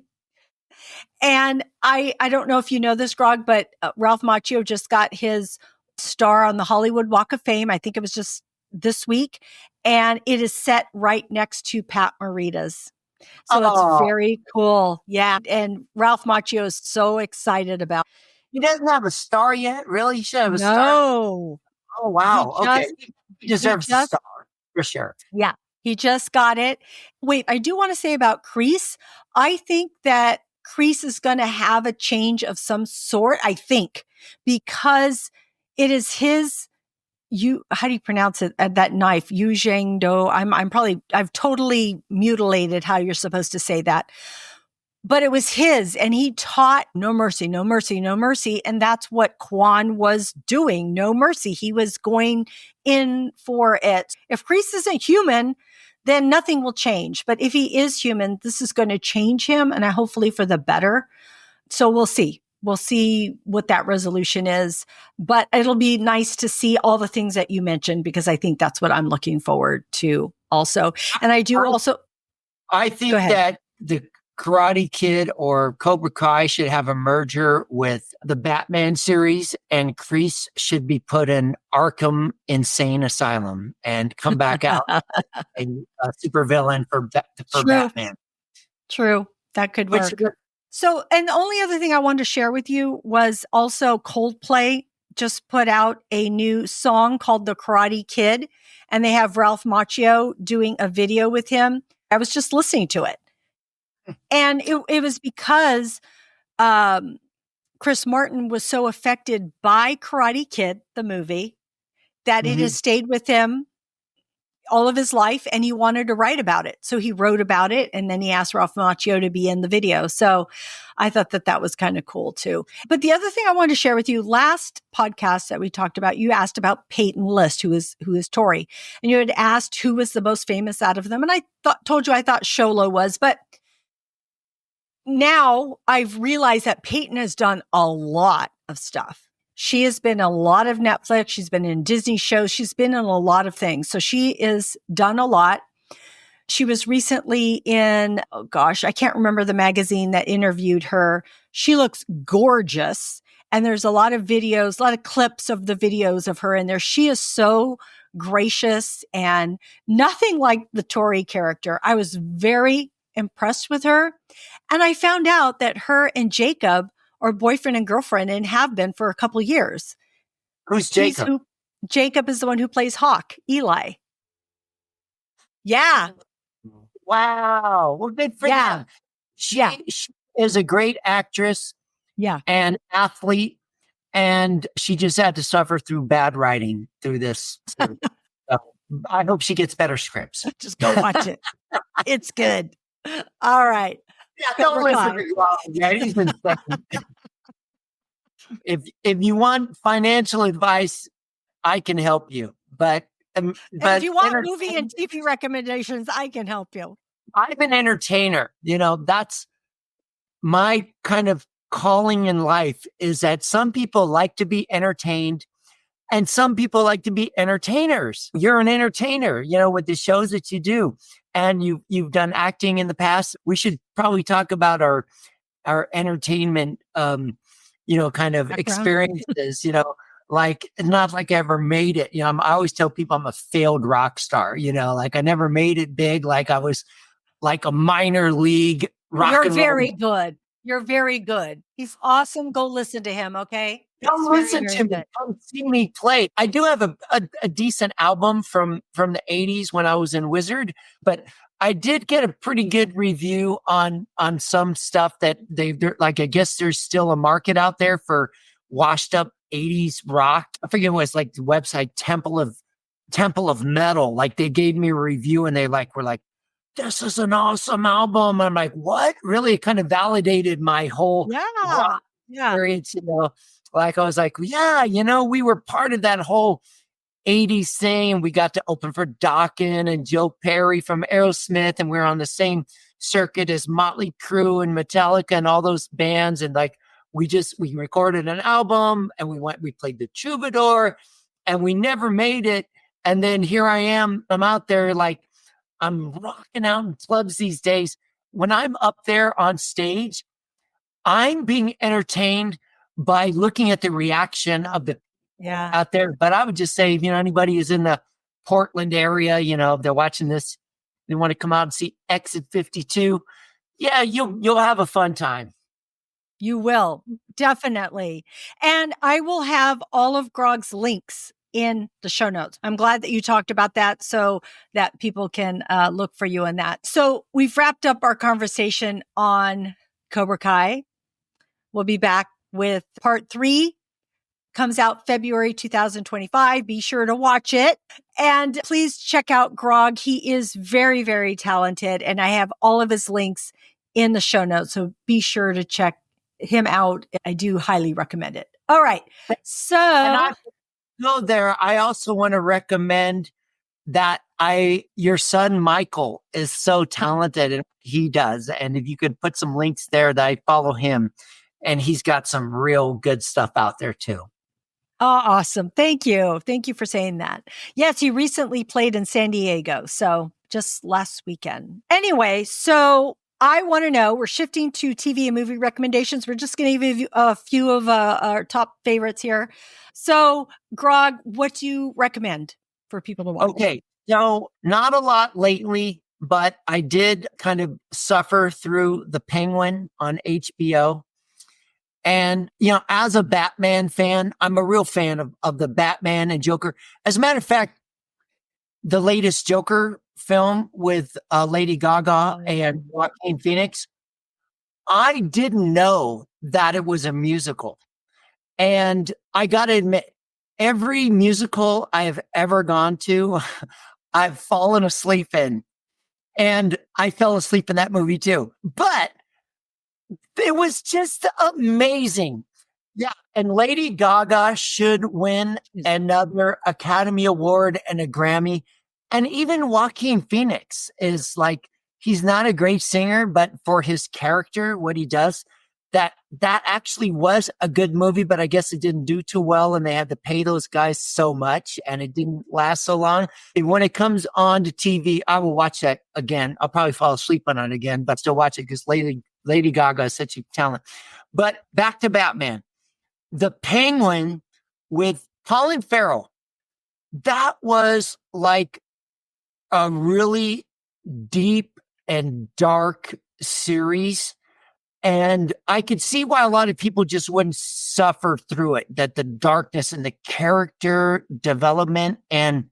And I don't know if you know this, Grog, but Ralph Macchio just got his star on the Hollywood Walk of Fame. I think it was just this week. And it is set right next to Pat Morita's. So it's very cool. Yeah. And Ralph Macchio is so excited about it. He doesn't have a star yet? Really? He should have a star. No. Oh, He wow. Okay. just He he deserves a just star for sure. Yeah, he just got it. Wait, I do want to say about Kreese, I think that Kreese is going to have a change of some sort, I think, because it is his how do you pronounce it? That knife, Yu Zhang Do. I've totally mutilated how you're supposed to say that. But it was his, and he taught no mercy, no mercy, no mercy. And that's what Quan was doing. No mercy. He was going in for it. If Kreese isn't human, then nothing will change. But if he is human, this is going to change him, and hopefully for the better. So we'll see. We'll see what that resolution is. But it'll be nice to see all the things that you mentioned, because I think that's what I'm looking forward to also. And I do also. I think that the Karate Kid or Cobra Kai should have a merger with the Batman series, and Kreese should be put in Arkham Insane Asylum and come back out a supervillain for Batman. True. That could work. So, and the only other thing I wanted to share with you was also Coldplay just put out a new song called The Karate Kid, and they have Ralph Macchio doing a video with him. I was just listening to it. And it was because Chris Martin was so affected by Karate Kid, the movie, that it has stayed with him all of his life, and he wanted to write about it. So he wrote about it, and then he asked Ralph Macchio to be in the video. So I thought that was kind of cool too. But the other thing I wanted to share with you, last podcast that we talked about, you asked about Peyton List, who is Tori, and you had asked who was the most famous out of them. And I told you I thought Sholo was, but now I've realized that Peyton has done a lot of stuff. She has been in a lot of Netflix. She's been in Disney shows. She's been in a lot of things. So she is done a lot. She was recently in, I can't remember the magazine that interviewed her. She looks gorgeous. And there's a lot of videos, a lot of clips of the videos of her in there. She is so gracious and nothing like the Tori character. I was very impressed with her. And I found out that her and Jacob are boyfriend and girlfriend and have been for a couple of years. Who's Jacob? Jacob is the one who plays Hawk, Eli. Yeah. Wow. Well, good for them. She is a great actress. Yeah. And athlete. And she just had to suffer through bad writing through this. So I hope she gets better scripts. Just go watch it. It's good. All right. Yeah, don't listen to you. If you want financial advice, I can help you. But if you want movie and TV recommendations, I can help you. I'm an entertainer. That's my kind of calling in life, is that some people like to be entertained and some people like to be entertainers. You're an entertainer, with the shows that you do. And you've done acting in the past. We should probably talk about our entertainment, kind of experiences, like not like I ever made it. I always tell people I'm a failed rock star, like I never made it big. Like I was like a minor league rock. You're very good. You're very good. He's awesome. Go listen to him. Okay. Come listen to me. Come see me play. I do have a decent album from the 80s when I was in Wizard, but I did get a pretty good review on some stuff that they're like, I guess there's still a market out there for washed up 80s rock. I forget what it's like, the website Temple of Metal. Like they gave me a review and they were like, this is an awesome album. I'm like, what? Really? It kind of validated my whole rock experience, Like I was like, we were part of that whole 80s thing. We got to open for Dokken and Joe Perry from Aerosmith, and we were on the same circuit as Motley Crue and Metallica and all those bands. And like we recorded an album and we played the Troubadour and we never made it. And then here I am, I'm out there like I'm rocking out in clubs these days. When I'm up there on stage, I'm being entertained by looking at the reaction of the out there. But I would just say, if anybody who's in the Portland area, if they're watching this, they want to come out and see Exit 52. Yeah, you'll have a fun time. You will, definitely. And I will have all of Grog's links in the show notes. I'm glad that you talked about that so that people can look for you in that. So we've wrapped up our conversation on Cobra Kai. We'll be back with part 3. Comes out February 2025. Be sure to watch it. And please check out Grog. He is very, very talented. And I have all of his links in the show notes. So be sure to check him out. I do highly recommend it. All right. So, And I go there. I also want to recommend that your son Michael is so talented in what he does. And if you could put some links there, that I follow him, and he's got some real good stuff out there too. oh, awesome. Thank you. Thank you for saying that. Yes, he recently played in San Diego. So just last weekend. Anyway, so I want to know, we're shifting to TV and movie recommendations. We're just going to give you a few of our top favorites here. So Grog, what do you recommend for people to watch? Okay. So not a lot lately, but I did kind of suffer through The Penguin on HBO. And, as a Batman fan, I'm a real fan of the Batman and Joker. As a matter of fact, the latest Joker film with Lady Gaga and Joaquin Phoenix, I didn't know that it was a musical. And I got to admit, every musical I have ever gone to, I've fallen asleep in. And I fell asleep in that movie too. But it was just amazing. Yeah. And Lady Gaga should win another Academy Award and a Grammy. And even Joaquin Phoenix is like, he's not a great singer, but for his character, what he does, that actually was a good movie, but I guess it didn't do too well. And they had to pay those guys so much and it didn't last so long. And when it comes on to TV, I will watch that again. I'll probably fall asleep on it again, but still watch it because Lady Gaga is such a talent. But back to Batman. The Penguin with Colin Farrell, that was like a really deep and dark series. And I could see why a lot of people just wouldn't suffer through it, that the darkness and the character development. And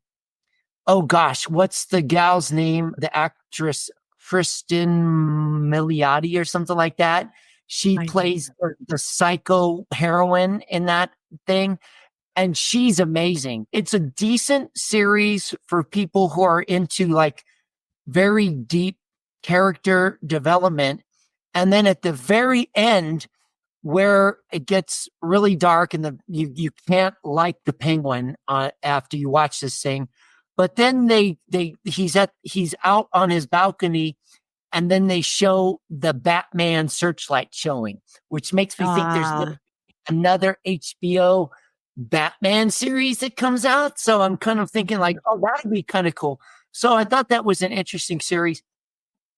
oh gosh, what's the gal's name? The actress, Kristen Milioti or something like that. She plays the psycho heroine in that thing. And she's amazing. It's a decent series for people who are into like very deep character development. And then at the very end, where it gets really dark and you can't like the Penguin after you watch this thing, but then he's out on his balcony, and then they show the Batman searchlight showing, which makes me think there's another HBO Batman series that comes out. So I'm kind of thinking like, oh, that would be kind of cool. So I thought that was an interesting series.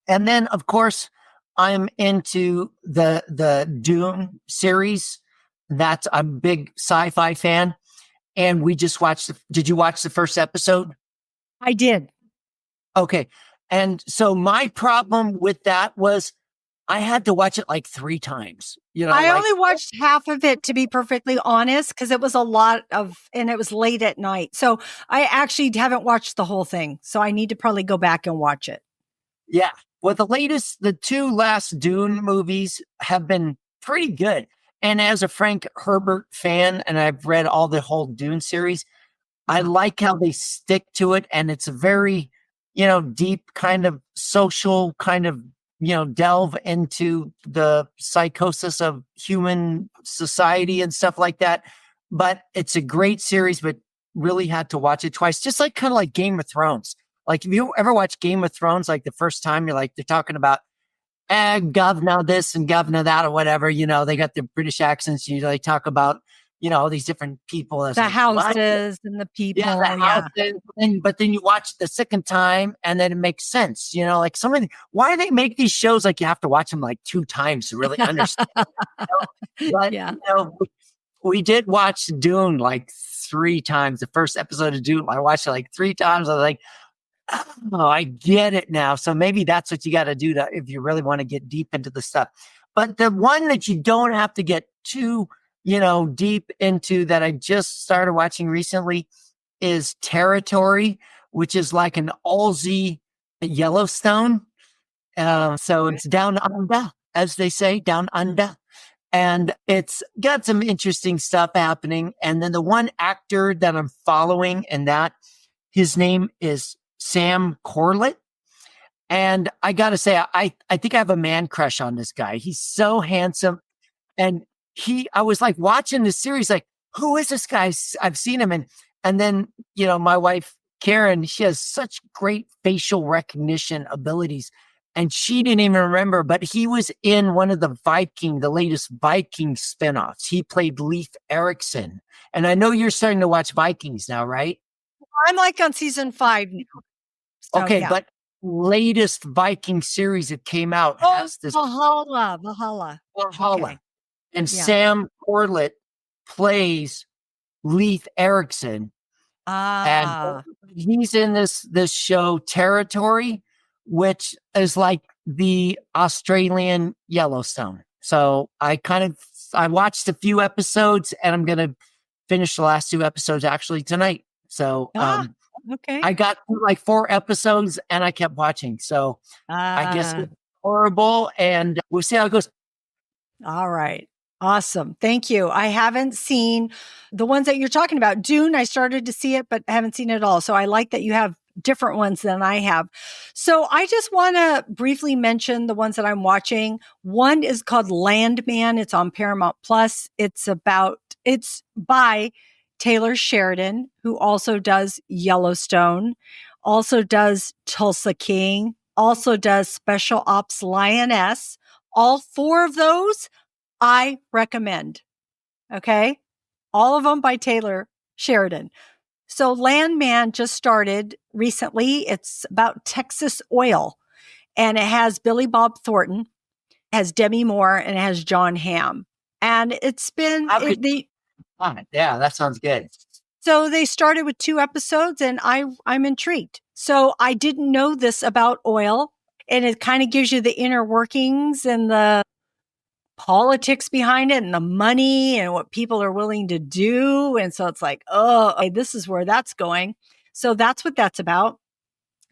And then, of course, I'm into the Dune series. That's I'm a big sci-fi fan. And we just watched. Did you watch the first episode? I did. Okay. And so my problem with that was I had to watch it like 3 times. I only watched half of it, to be perfectly honest, because it was a lot and it was late at night. So I actually haven't watched the whole thing. So I need to probably go back and watch it. Yeah. Well, the 2 last Dune movies have been pretty good. And as a Frank Herbert fan, and I've read all the whole Dune series, I like how they stick to it. And it's a very, deep kind of social kind of, delve into the psychosis of human society and stuff like that. But it's a great series, but really had to watch it twice, just like kind of like Game of Thrones. Like, if you ever watch Game of Thrones, like the first time you're like, they're talking about governor this and governor that or whatever, they got the British accents. They talk about, all these different people. The houses and the people. Yeah, the houses. But then you watch the second time and then it makes sense. Like why do they make these shows like you have to watch them like 2 times to really understand? But, we did watch Dune like 3 times. The first episode of Dune, I watched it like 3 times. I was like, oh, I get it now. So maybe that's what you got to do if you really want to get deep into the stuff. But the one that you don't have to get too, deep into that I just started watching recently is Territory, which is like an Aussie Yellowstone. So it's down under, as they say, down under. And it's got some interesting stuff happening. And then the one actor that I'm following in that, his name is Sam Corlett. And I got to say, I think I have a man crush on this guy. He's so handsome. And I was like watching the series, like, who is this guy? I've seen him. And then, my wife, Karen, she has such great facial recognition abilities. And she didn't even remember, but he was in one of the latest Viking spinoffs. He played Leif Erikson. And I know you're starting to watch Vikings now, right? I'm like on season 5 now. So, okay, yeah. but latest Viking series that came out has this Valhalla. Okay. And Sam Corlett plays Leif Erikson. And he's in this show Territory, which is like the Australian Yellowstone. So I watched a few episodes, and I'm going to finish the last 2 episodes actually tonight. So, okay. I got like 4 episodes and I kept watching. So I guess it's horrible, and we'll see how it goes. All right. Awesome. Thank you. I haven't seen the ones that you're talking about. Dune, I started to see it, but I haven't seen it all. So I like that you have different ones than I have. So I just want to briefly mention the ones that I'm watching. One is called Landman. It's on Paramount Plus. It's by Taylor Sheridan, who also does Yellowstone, also does Tulsa King, also does Special Ops Lioness. All 4 of those I recommend. Okay. All of them by Taylor Sheridan. So Landman just started recently. It's about Texas oil, and it has Billy Bob Thornton, has Demi Moore, and it has John Hamm. And it's been, yeah, that sounds good. So they started with 2 episodes, and I'm intrigued. So I didn't know this about oil, and it kind of gives you the inner workings and the politics behind it and the money and what people are willing to do. And so it's like, oh, this is where that's going. So that's what that's about.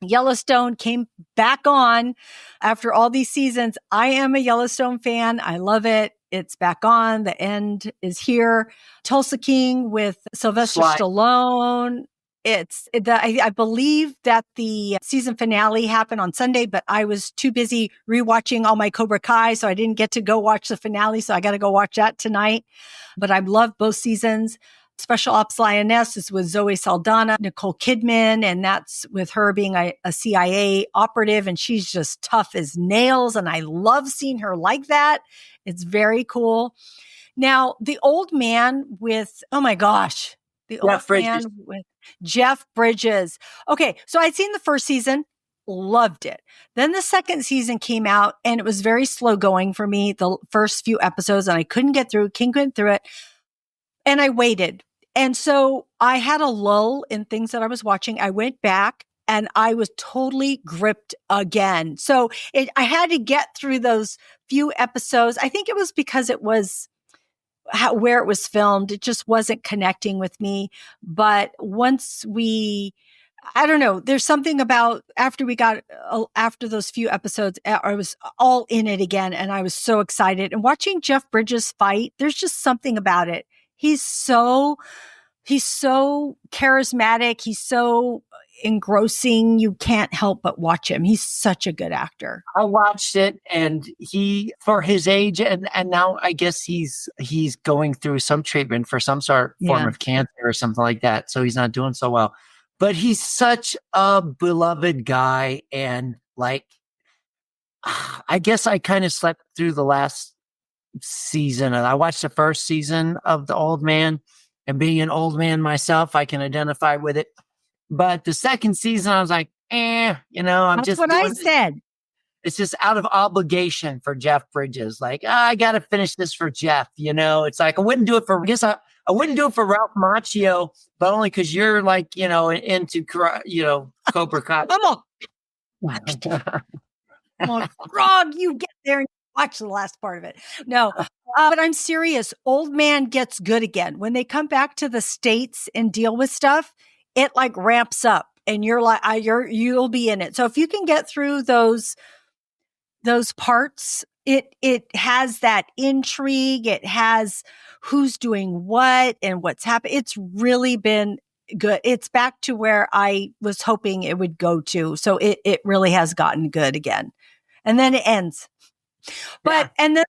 Yellowstone came back on after all these seasons. I am a Yellowstone fan. I love it. It's back on. The end is here. Tulsa King with Sylvester Stallone. I believe that the season finale happened on Sunday, but I was too busy rewatching all my Cobra Kai, so I didn't get to go watch the finale. So I got to go watch that tonight. But I love both seasons. Special Ops Lioness is with Zoe Saldana, Nicole Kidman, and that's with her being a CIA operative, and she's just tough as nails, and I love seeing her like that. It's very cool. Now, The Old Man with, oh my gosh, The Old Man with Jeff Bridges. Okay, so I'd seen the first season, loved it. Then the second season came out, and it was very slow going for me, the first few episodes, and I couldn't get through it. And I waited. And so I had a lull in things that I was watching. I went back and I was totally gripped again. So I had to get through those few episodes. I think it was because it was where it was filmed. It just wasn't connecting with me. But I don't know, there's something about after those few episodes, I was all in it again. And I was so excited. And watching Jeff Bridges fight, there's just something about it. He's so charismatic. He's so engrossing. You can't help but watch him. He's such a good actor. I watched it, and he, for his age, and now I guess he's going through some treatment for some form of cancer or something like that. So he's not doing so well. But he's such a beloved guy, and like, I guess I kind of slept through the last season. And I watched the first season of The Old Man, and being an old man myself, I can identify with it. But the second season, I was like, That's what I said. It's just out of obligation for Jeff Bridges. Like, I got to finish this for Jeff. It's like, I wouldn't do it for, I wouldn't do it for Ralph Macchio, but only because you're like, into, Cobra Kai. Come on, Grog, you get there and watch the last part of it. No, but I'm serious. Old Man Gets Good Again. When they come back to the States and deal with stuff, it like ramps up and you're like, you'll be in it. So if you can get through those parts, it has that intrigue. It has who's doing what and what's happening. It's really been good. It's back to where I was hoping it would go to. So it really has gotten good again. And then it ends. But, and then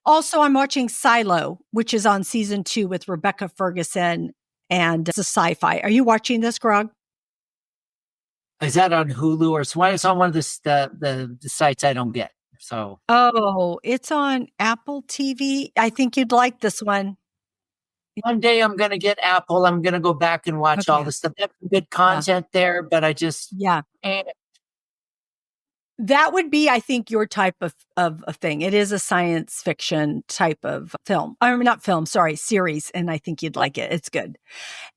also I'm watching Silo, which is on season 2 with Rebecca Ferguson, and it's a sci-fi. Are you watching this, Grog? Is that on Hulu or so? It's on one of the sites I don't get. So, oh, it's on Apple TV. I think you'd like this one. One day I'm going to get Apple. I'm going to go back and watch all the stuff. That's good content there, but I just that would be, I think, your type of thing. It is a science fiction type of film. I mean, not film, sorry, series. And I think you'd like it. It's good.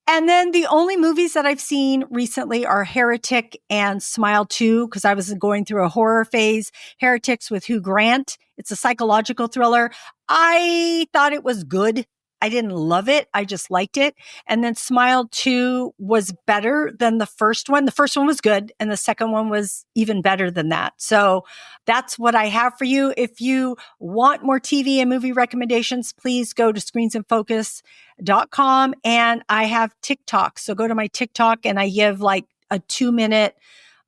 And then the only movies that I've seen recently are Heretic and Smile 2, because I was going through a horror phase. Heretic's with Hugh Grant. It's a psychological thriller. I thought it was good. I didn't love it. I just liked it. And then Smile 2 was better than the first one. The first one was good. And the second one was even better than that. So that's what I have for you. If you want more TV and movie recommendations, please go to screensandfocus.com. And I have TikTok. So go to my TikTok and I give like a 2-minute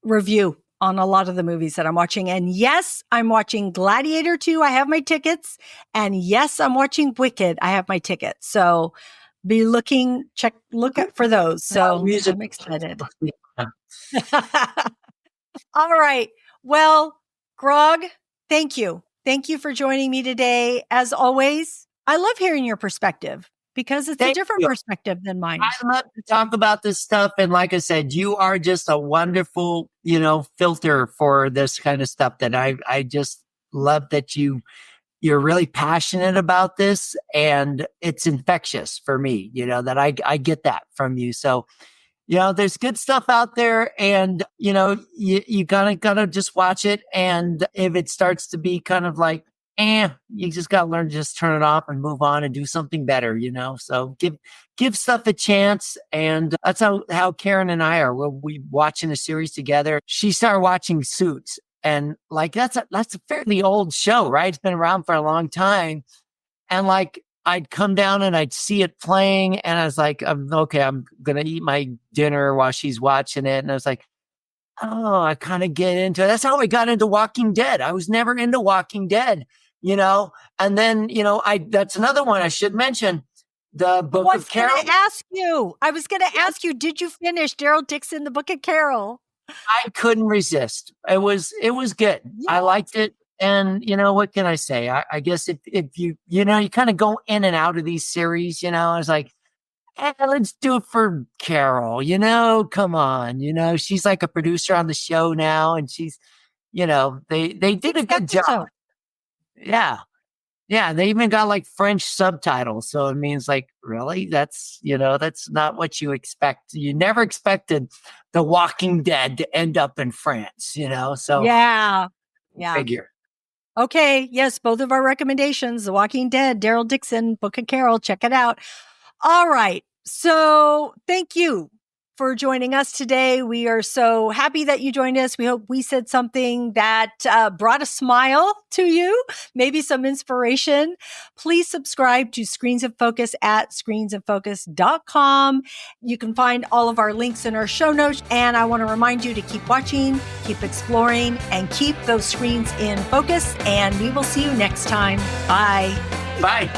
review on a lot of the movies that I'm watching. And yes, I'm watching Gladiator 2. I have my tickets. And yes, I'm watching Wicked. I have my tickets. So be looking, look up for those. So I'm excited. All right. Well, Grog, thank you. Thank you for joining me today. As always, I love hearing your perspective, because it's a different perspective than mine. I love to talk about this stuff. And like I said, you are just a wonderful, filter for this kind of stuff that I just love that you're really passionate about this, and it's infectious for me, that I get that from you. So, there's good stuff out there, and, you gotta just watch it. And if it starts to be kind of like, you just got to learn to just turn it off and move on and do something better, so give stuff a chance. And that's how Karen and I are. We watching a series together. She started watching Suits, and like, that's a fairly old show, right? It's been around for a long time. And like, I'd come down and I'd see it playing, and I was like, okay, I'm going to eat my dinner while she's watching it. And I was like, oh, I kind of get into it. That's how I got into Walking Dead. I was never into Walking Dead, and then, that's another one I should mention, the Book of Carol. I was going to ask you, did you finish Daryl Dixon, the Book of Carol? I couldn't resist. It was good. Yes. I liked it. And, what can I say? I guess if you kind of go in and out of these series, I was like, let's do it for Carol, come on, she's like a producer on the show now, and she's, they did a good job. Yeah. Yeah. They even got like French subtitles. So it means like, really? That's not what you expect. You never expected The Walking Dead to end up in France, so. Yeah. Figure. Okay. Yes. Both of our recommendations, The Walking Dead, Daryl Dixon, Book of Carol, check it out. All right. So thank you for joining us today. We are so happy that you joined us. We hope we said something that brought a smile to you, maybe some inspiration. Please subscribe to Screens of Focus at screensandfocus.com. You can find all of our links in our show notes. And I want to remind you to keep watching, keep exploring, and keep those screens in focus. And we will see you next time. Bye. Bye.